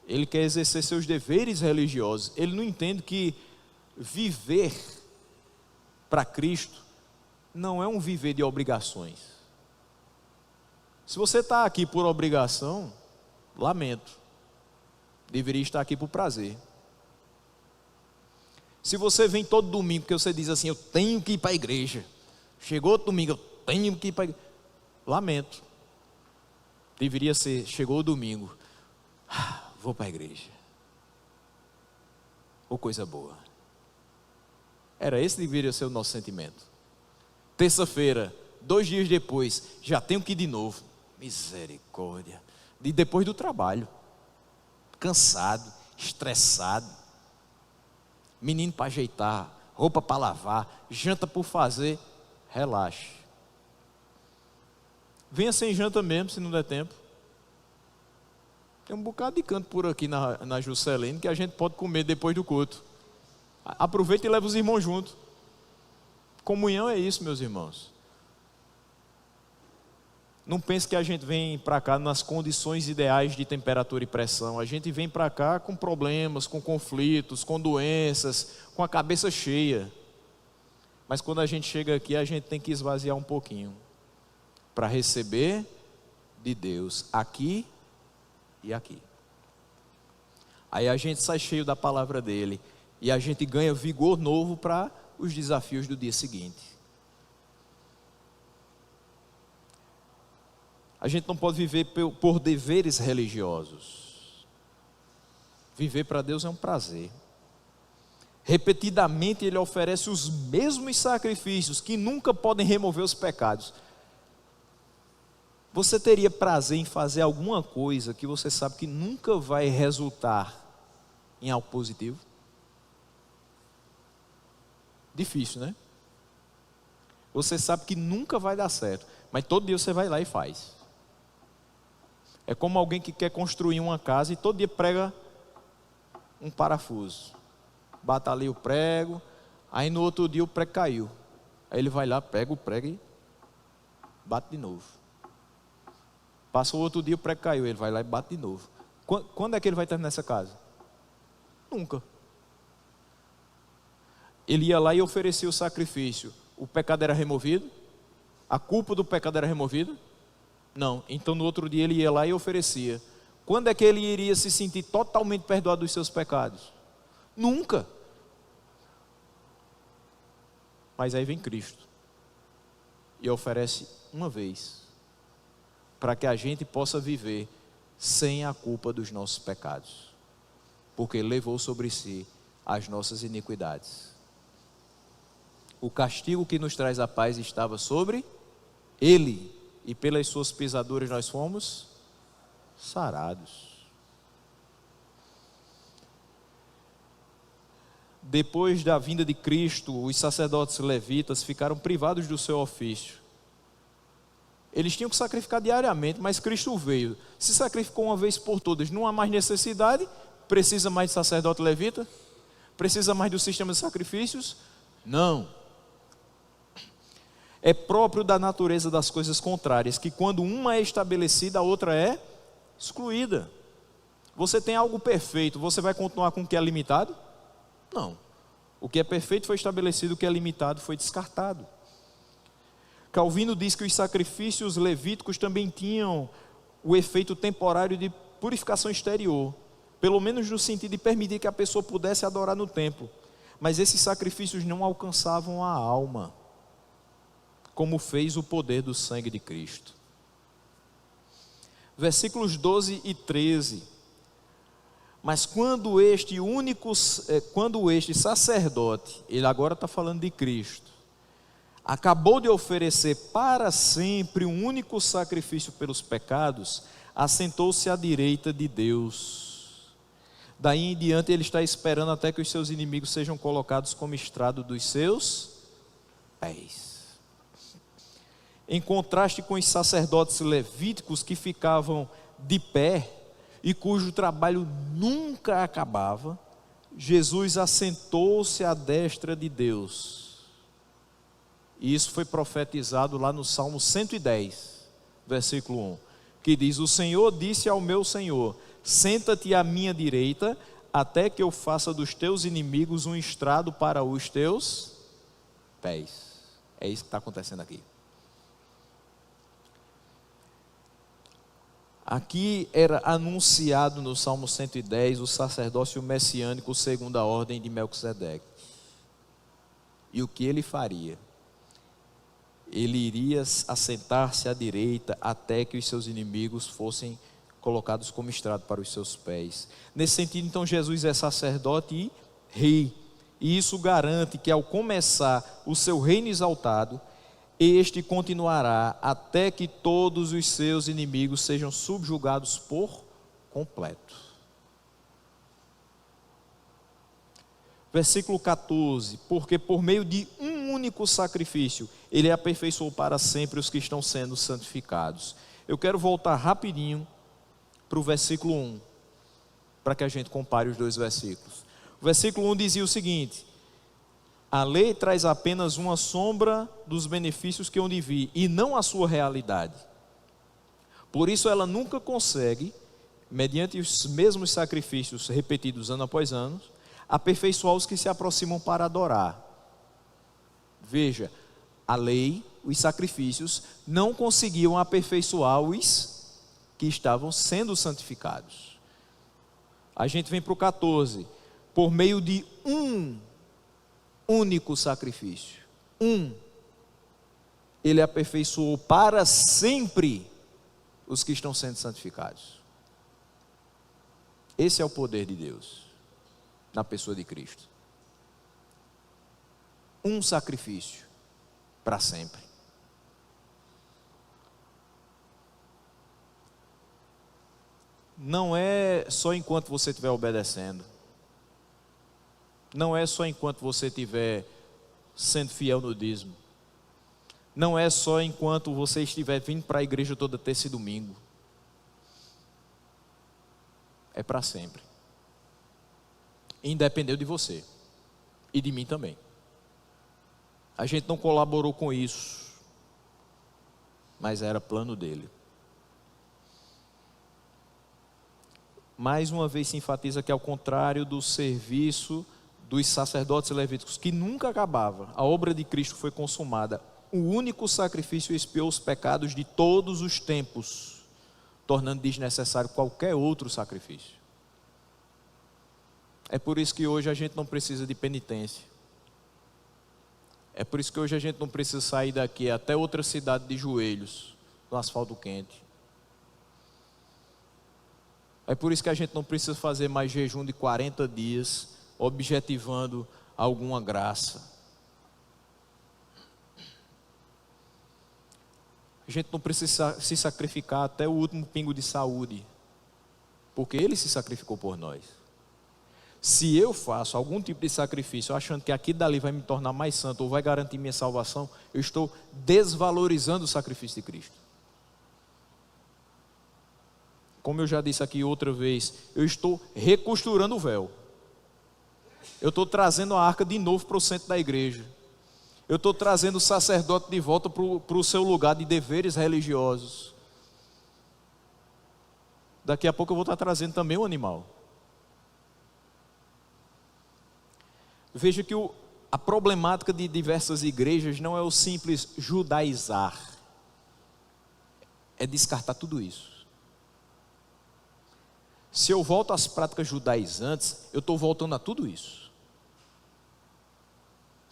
ele quer exercer seus deveres religiosos. Ele não entende que viver para Cristo não é um viver de obrigações. Se você está aqui por obrigação, lamento, deveria estar aqui por prazer. Se você vem todo domingo, porque você diz assim, eu tenho que ir para a igreja, chegou outro domingo, eu tenho que ir para a igreja, lamento, deveria ser, chegou o domingo, vou para a igreja, ou coisa boa. Esse deveria ser o nosso sentimento. Terça-feira, 2 dias depois, já tenho que ir de novo, misericórdia, e depois do trabalho, cansado, estressado, menino para ajeitar, roupa para lavar, janta por fazer, relaxe. Venha sem janta mesmo, se não der tempo. Tem um bocado de canto por aqui na Juscelino, que a gente pode comer depois do culto. Aproveita e leva os irmãos junto. Comunhão é isso, meus irmãos. Não pense que a gente vem para cá nas condições ideais de temperatura e pressão. A gente vem para cá com problemas, com conflitos, com doenças, com a cabeça cheia. Mas quando a gente chega aqui, a gente tem que esvaziar um pouquinho para receber de Deus aqui e aqui. Aí a gente sai cheio da palavra dele e a gente ganha vigor novo para os desafios do dia seguinte. A gente não pode viver por deveres religiosos. Viver para Deus é um prazer. Repetidamente ele oferece os mesmos sacrifícios que nunca podem remover os pecados. Você teria prazer em fazer alguma coisa que você sabe que nunca vai resultar em algo positivo? Difícil, né? Você sabe que nunca vai dar certo, mas todo dia você vai lá e faz. É como alguém que quer construir uma casa e todo dia prega um parafuso. Bata ali o prego, aí no outro dia o prego caiu. Aí ele vai lá, pega o prego e bate de novo. Passa o outro dia, o prego caiu, ele vai lá e bate de novo. Quando é que ele vai terminar essa casa? Nunca. Ele ia lá e oferecia o sacrifício. O pecado era removido? A culpa do pecado era removida? Não. Então no outro dia ele ia lá e oferecia. Quando é que ele iria se sentir totalmente perdoado dos seus pecados? Nunca. Mas aí vem Cristo e oferece uma vez, para que a gente possa viver sem a culpa dos nossos pecados, porque levou sobre si as nossas iniquidades. o castigo que nos traz a paz estava sobre ele, e pelas suas pisaduras nós fomos sarados. Depois da vinda de Cristo, os sacerdotes levitas ficaram privados do seu ofício. Eles tinham que sacrificar diariamente, mas Cristo veio, se sacrificou uma vez por todas, não há mais necessidade. Precisa mais de sacerdote levita? Precisa mais do sistema de sacrifícios? Não. É próprio da natureza das coisas contrárias, que quando uma é estabelecida, a outra é excluída. Você tem algo perfeito, você vai continuar com o que é limitado? Não. O que é perfeito foi estabelecido, o que é limitado foi descartado. Calvino diz que os sacrifícios levíticos também tinham o efeito temporário de purificação exterior, pelo menos no sentido de permitir que a pessoa pudesse adorar no templo. Mas esses sacrifícios não alcançavam a alma, como fez o poder do sangue de Cristo. Versículos 12 e 13. Mas quando este sacerdote, ele agora está falando de Cristo, acabou de oferecer para sempre um único sacrifício pelos pecados, assentou-se à direita de Deus. Daí em diante ele está esperando até que os seus inimigos sejam colocados como estrado dos seus pés. Em contraste com os sacerdotes levíticos que ficavam de pé e cujo trabalho nunca acabava, Jesus assentou-se à destra de Deus. E isso foi profetizado lá no Salmo 110, versículo 1, que diz: o Senhor disse ao meu Senhor: senta-te à minha direita, até que eu faça dos teus inimigos um estrado para os teus pés. É isso que está acontecendo aqui. Aqui era anunciado no Salmo 110 o sacerdócio messiânico segundo a ordem de Melquisedeque. E o que ele faria? Ele iria assentar-se à direita até que os seus inimigos fossem colocados como estrado para os seus pés. Nesse sentido, então, Jesus é sacerdote e rei. E isso garante que ao começar o seu reino exaltado, este continuará até que todos os seus inimigos sejam subjugados por completo. Versículo 14: porque por meio de um único sacrifício, ele aperfeiçoou para sempre os que estão sendo santificados. Eu quero voltar rapidinho para o versículo 1, para que a gente compare os dois versículos. O versículo 1 dizia o seguinte: a lei traz apenas uma sombra dos benefícios que hão de vir, e não a sua realidade. Por isso ela nunca consegue, mediante os mesmos sacrifícios repetidos ano após ano, aperfeiçoar os que se aproximam para adorar. Veja, a lei, os sacrifícios, não conseguiam aperfeiçoar os que estavam sendo santificados. A gente vem para o 14, por meio de um único sacrifício, ele aperfeiçoou para sempre os que estão sendo santificados. Esse é o poder de Deus na pessoa de Cristo. Um sacrifício para sempre. Não é só enquanto você estiver obedecendo. Não é só enquanto você estiver sendo fiel no dízimo. Não é só enquanto você estiver vindo para a igreja toda terça e domingo. É para sempre. Independeu de você. E de mim também. A gente não colaborou com isso. Mas era plano dele. Mais uma vez se enfatiza que ao contrário do serviço dos sacerdotes levíticos, que nunca acabava, a obra de Cristo foi consumada. O único sacrifício expiou os pecados de todos os tempos, tornando desnecessário qualquer outro sacrifício. É por isso que hoje a gente não precisa de penitência. É por isso que hoje a gente não precisa sair daqui até outra cidade de joelhos, no asfalto quente. É por isso que a gente não precisa fazer mais jejum de 40 dias, objetivando alguma graça. a gente não precisa se sacrificar até o último pingo de saúde, porque Ele se sacrificou por nós. Se eu faço algum tipo de sacrifício achando que aqui dali vai me tornar mais santo ou vai garantir minha salvação, eu estou desvalorizando o sacrifício de Cristo. Como eu já disse aqui outra vez, eu estou recosturando o véu. Eu estou trazendo a arca de novo para o centro da igreja. Eu estou trazendo o sacerdote de volta para o seu lugar de deveres religiosos. Daqui a pouco eu vou estar trazendo também o animal. Veja que a problemática de diversas igrejas não é o simples judaizar. É descartar tudo isso. Se eu volto às práticas judaizantes, eu estou voltando a tudo isso.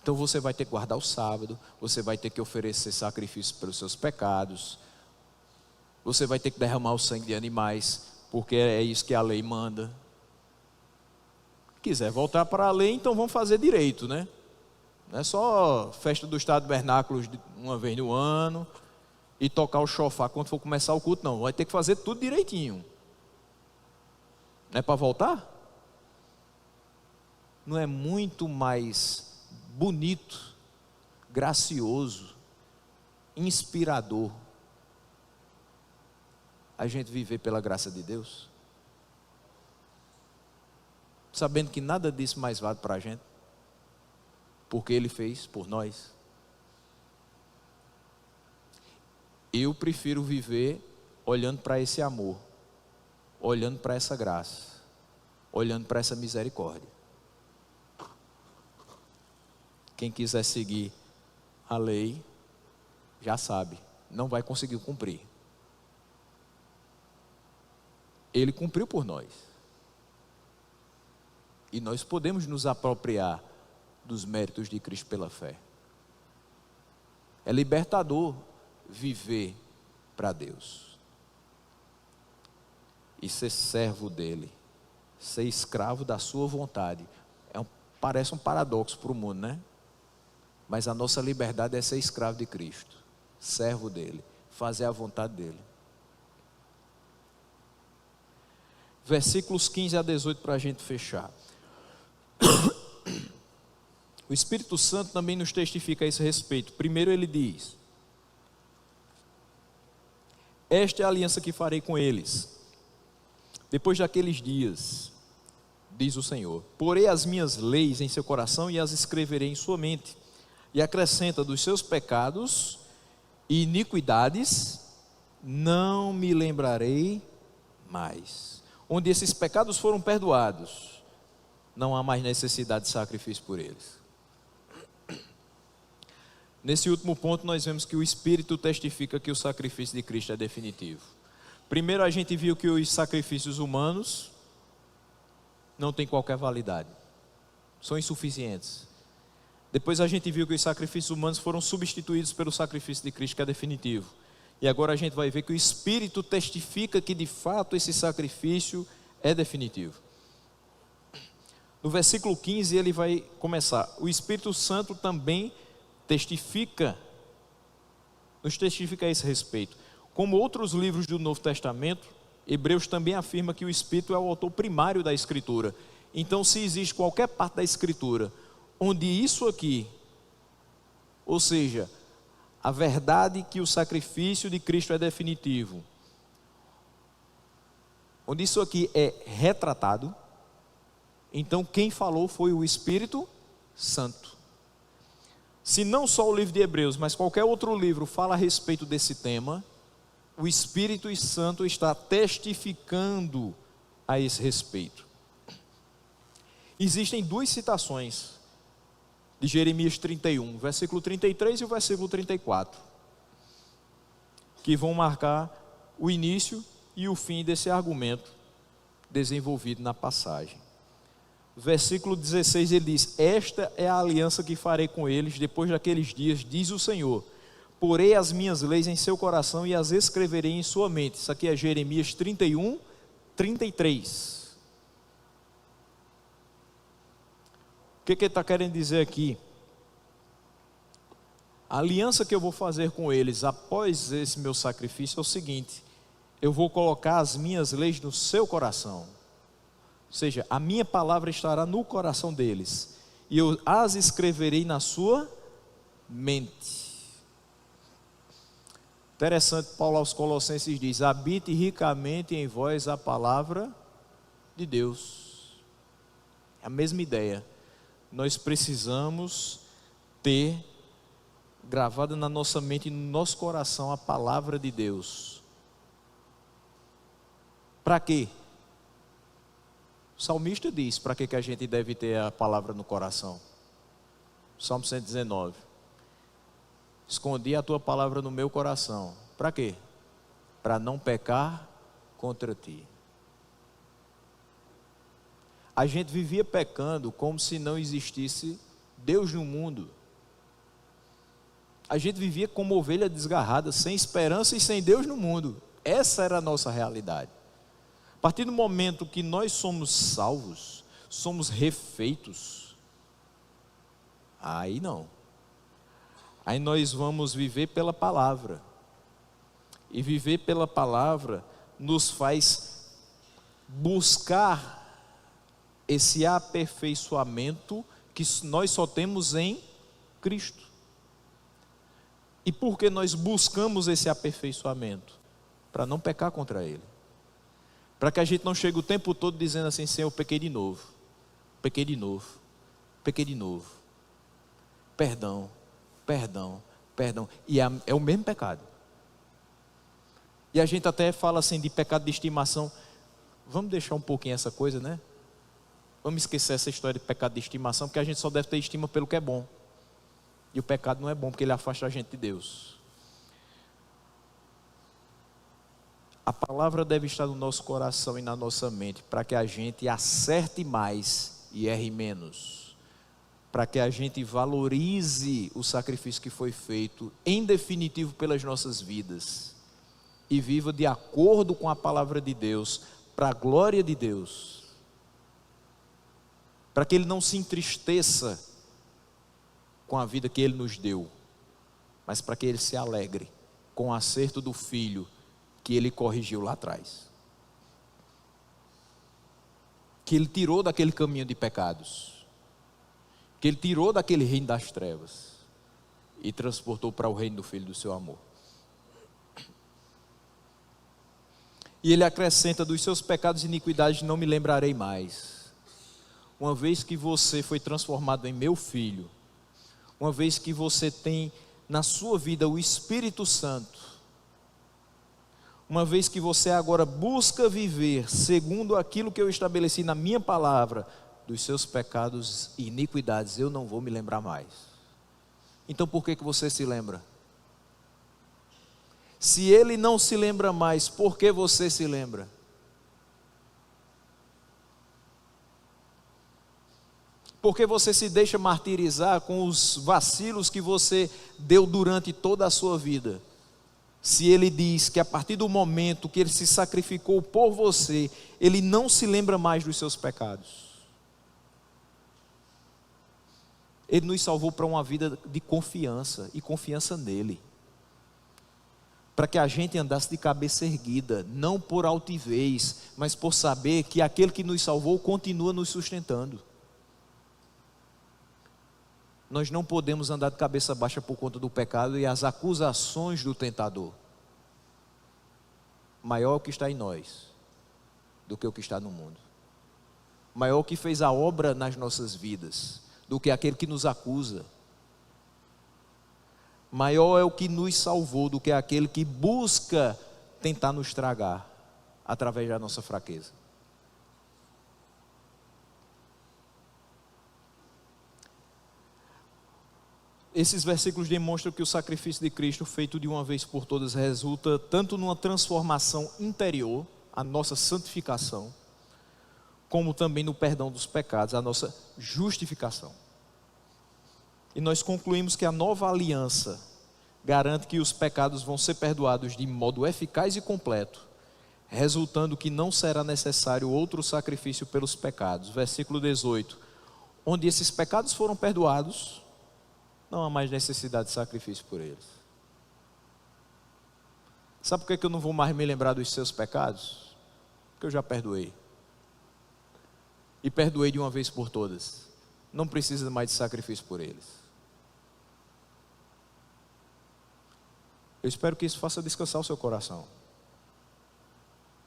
Então você vai ter que guardar o sábado, você vai ter que oferecer sacrifícios pelos seus pecados, você vai ter que derramar o sangue de animais, porque é isso que a lei manda. Quiser voltar para a lei, então vamos fazer direito, né? Não é só festa dos tabernáculos uma vez no ano e tocar o chofar quando for começar o culto, não. Vai ter que fazer tudo direitinho. Não é para voltar? Não é muito mais bonito, gracioso, inspirador a gente viver pela graça de Deus? Sabendo que nada disso mais vale para a gente, porque Ele fez por nós. Eu prefiro viver olhando para esse amor, olhando para essa graça, olhando para essa misericórdia. Quem quiser seguir a lei, já sabe, não vai conseguir cumprir. Ele cumpriu por nós. E nós podemos nos apropriar dos méritos de Cristo pela fé. É libertador viver para Deus. E ser servo dele. Ser escravo da sua vontade. Parece um paradoxo para o mundo, né? Mas a nossa liberdade é ser escravo de Cristo. Servo dele. Fazer a vontade dele. Versículos 15 a 18 para a gente fechar. O Espírito Santo também nos testifica a esse respeito. Primeiro ele diz: esta é a aliança que farei com eles. Depois daqueles dias, diz o Senhor, porei as minhas leis em seu coração e as escreverei em sua mente. E acrescenta: dos seus pecados e iniquidades não me lembrarei mais. Onde esses pecados foram perdoados, não há mais necessidade de sacrifício por eles. Nesse último ponto nós vemos que o Espírito testifica que o sacrifício de Cristo é definitivo. Primeiro a gente viu que os sacrifícios humanos não têm qualquer validade, são insuficientes. Depois a gente viu que os sacrifícios humanos foram substituídos pelo sacrifício de Cristo, que é definitivo. E agora a gente vai ver que o Espírito testifica que de fato esse sacrifício é definitivo. No versículo 15 ele vai começar: o Espírito Santo também nos testifica a esse respeito. Como outros livros do Novo Testamento, Hebreus também afirma que o Espírito é o autor primário da Escritura. Então, se existe qualquer parte da Escritura onde isso aqui, ou seja, a verdade que o sacrifício de Cristo é definitivo, onde isso aqui é retratado, então quem falou foi o Espírito Santo. Se não só o livro de Hebreus, mas qualquer outro livro fala a respeito desse tema, o Espírito Santo está testificando a esse respeito. Existem duas citações de Jeremias 31, versículo 33 e o versículo 34, que vão marcar o início e o fim desse argumento desenvolvido na passagem. Versículo 16 ele diz: esta é a aliança que farei com eles depois daqueles dias, diz o Senhor, porei as minhas leis em seu coração e as escreverei em sua mente. Isso aqui é Jeremias 31, 33. O que ele está querendo dizer aqui? A aliança que eu vou fazer com eles após esse meu sacrifício é o seguinte: eu vou colocar as minhas leis no seu coração. Ou seja, a minha palavra estará no coração deles, e eu as escreverei na sua mente. Interessante, Paulo aos Colossenses diz: habite ricamente em vós a palavra de Deus. É a mesma ideia. Nós precisamos ter gravada na nossa mente e no nosso coração a palavra de Deus. Para quê? O salmista diz para que a gente deve ter a palavra no coração. Salmo 119. Escondi a tua palavra no meu coração. Para quê? Para não pecar contra ti. A gente vivia pecando como se não existisse Deus no mundo. A gente vivia como ovelha desgarrada, sem esperança e sem Deus no mundo. Essa era a nossa realidade. A partir do momento que nós somos salvos, somos refeitos, aí não. Aí nós vamos viver pela palavra. E viver pela palavra nos faz buscar esse aperfeiçoamento que nós só temos em Cristo. E por que nós buscamos esse aperfeiçoamento? Para não pecar contra Ele. Para que a gente não chegue o tempo todo dizendo assim: Senhor, eu pequei de novo, pequei de novo, pequei de novo. Perdão, perdão, perdão. E é o mesmo pecado. E a gente até fala assim de pecado de estimação. Vamos deixar um pouquinho essa coisa, né? Vamos esquecer essa história de pecado de estimação, porque a gente só deve ter estima pelo que é bom. E o pecado não é bom, porque ele afasta a gente de Deus. A palavra deve estar no nosso coração e na nossa mente, para que a gente acerte mais e erre menos. Para que a gente valorize o sacrifício que foi feito, em definitivo, pelas nossas vidas. E viva de acordo com a palavra de Deus, para a glória de Deus. Para que Ele não se entristeça com a vida que Ele nos deu, mas para que Ele se alegre com o acerto do Filho que Ele corrigiu lá atrás, que Ele tirou daquele caminho de pecados, que Ele tirou daquele reino das trevas e transportou para o reino do Filho do seu amor. E Ele acrescenta: dos seus pecados e iniquidades não me lembrarei mais. Uma vez que você foi transformado em meu filho, uma vez que você tem na sua vida o Espírito Santo, uma vez que você agora busca viver segundo aquilo que eu estabeleci na minha palavra, dos seus pecados e iniquidades eu não vou me lembrar mais. Então por que você se lembra? Se Ele não se lembra mais, por que você se lembra? Porque você se deixa martirizar com os vacilos que você deu durante toda a sua vida. Se Ele diz que a partir do momento que Ele se sacrificou por você, Ele não se lembra mais dos seus pecados. Ele nos salvou para uma vida de confiança, e confiança nele. Para que a gente andasse de cabeça erguida, não por altivez, mas por saber que aquele que nos salvou continua nos sustentando. Nós não podemos andar de cabeça baixa por conta do pecado e as acusações do tentador. Maior o que está em nós do que o que está no mundo. Maior o que fez a obra nas nossas vidas do que aquele que nos acusa. Maior é o que nos salvou do que aquele que busca tentar nos tragar através da nossa fraqueza. Esses versículos demonstram que o sacrifício de Cristo, feito de uma vez por todas, resulta tanto numa transformação interior, a nossa santificação, como também no perdão dos pecados, a nossa justificação. E nós concluímos que a nova aliança garante que os pecados vão ser perdoados de modo eficaz e completo, resultando que não será necessário outro sacrifício pelos pecados. Versículo 18: onde esses pecados foram perdoados, não há mais necessidade de sacrifício por eles. Sabe por que eu não vou mais me lembrar dos seus pecados? Porque eu já perdoei. E perdoei de uma vez por todas. Não precisa mais de sacrifício por eles. Eu espero que isso faça descansar o seu coração.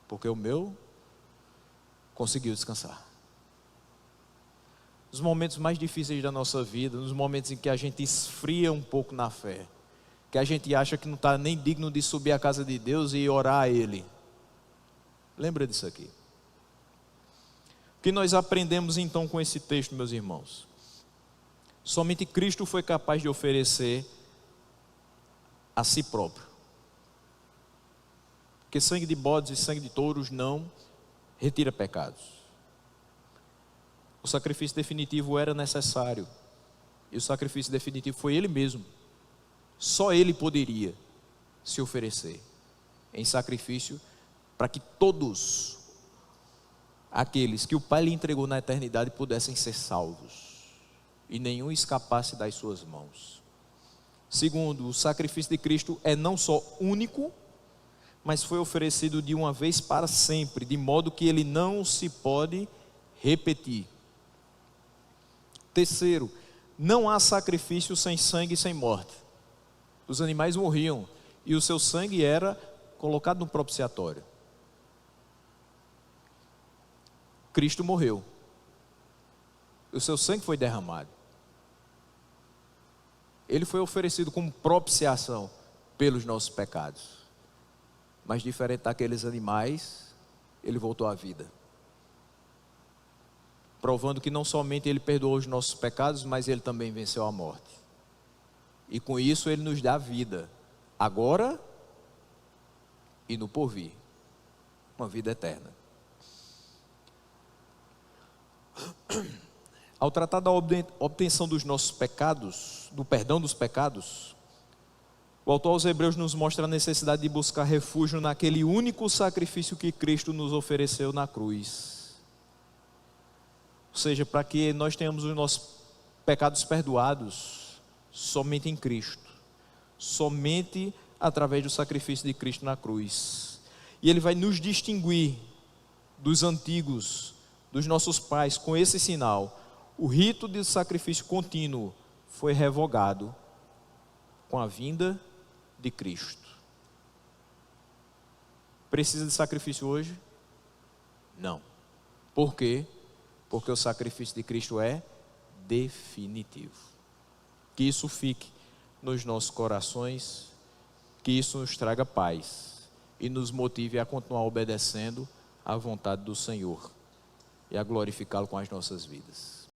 Porque o meu conseguiu descansar. Nos momentos mais difíceis da nossa vida, nos momentos em que a gente esfria um pouco na fé, que a gente acha que não está nem digno de subir à casa de Deus e orar a Ele. Lembra disso aqui. O que nós aprendemos então com esse texto, meus irmãos? Somente Cristo foi capaz de oferecer a si próprio. Porque sangue de bodes e sangue de touros não retira pecados. O sacrifício definitivo era necessário. E o sacrifício definitivo foi Ele mesmo. Só Ele poderia se oferecer em sacrifício para que todos aqueles que o Pai lhe entregou na eternidade pudessem ser salvos e nenhum escapasse das suas mãos. Segundo, o sacrifício de Cristo é não só único, mas foi oferecido de uma vez para sempre, de modo que ele não se pode repetir. Terceiro, não há sacrifício sem sangue e sem morte. Os animais morriam e o seu sangue era colocado no propiciatório. Cristo morreu. O seu sangue foi derramado. Ele foi oferecido como propiciação pelos nossos pecados. Mas diferente daqueles animais, ele voltou à vida. Provando que não somente ele perdoou os nossos pecados, mas ele também venceu a morte. E com isso ele nos dá vida, agora e no porvir, uma vida eterna. Ao tratar da obtenção dos nossos pecados, do perdão dos pecados, o autor aos Hebreus nos mostra a necessidade de buscar refúgio naquele único sacrifício que Cristo nos ofereceu na cruz. Ou seja, para que nós tenhamos os nossos pecados perdoados somente em Cristo, somente através do sacrifício de Cristo na cruz. E Ele vai nos distinguir dos antigos, dos nossos pais, com esse sinal. O rito de sacrifício contínuo foi revogado com a vinda de Cristo. Precisa de sacrifício hoje? Não. Por quê? Porque o sacrifício de Cristo é definitivo. Que isso fique nos nossos corações, que isso nos traga paz e nos motive a continuar obedecendo à vontade do Senhor e a glorificá-lo com as nossas vidas.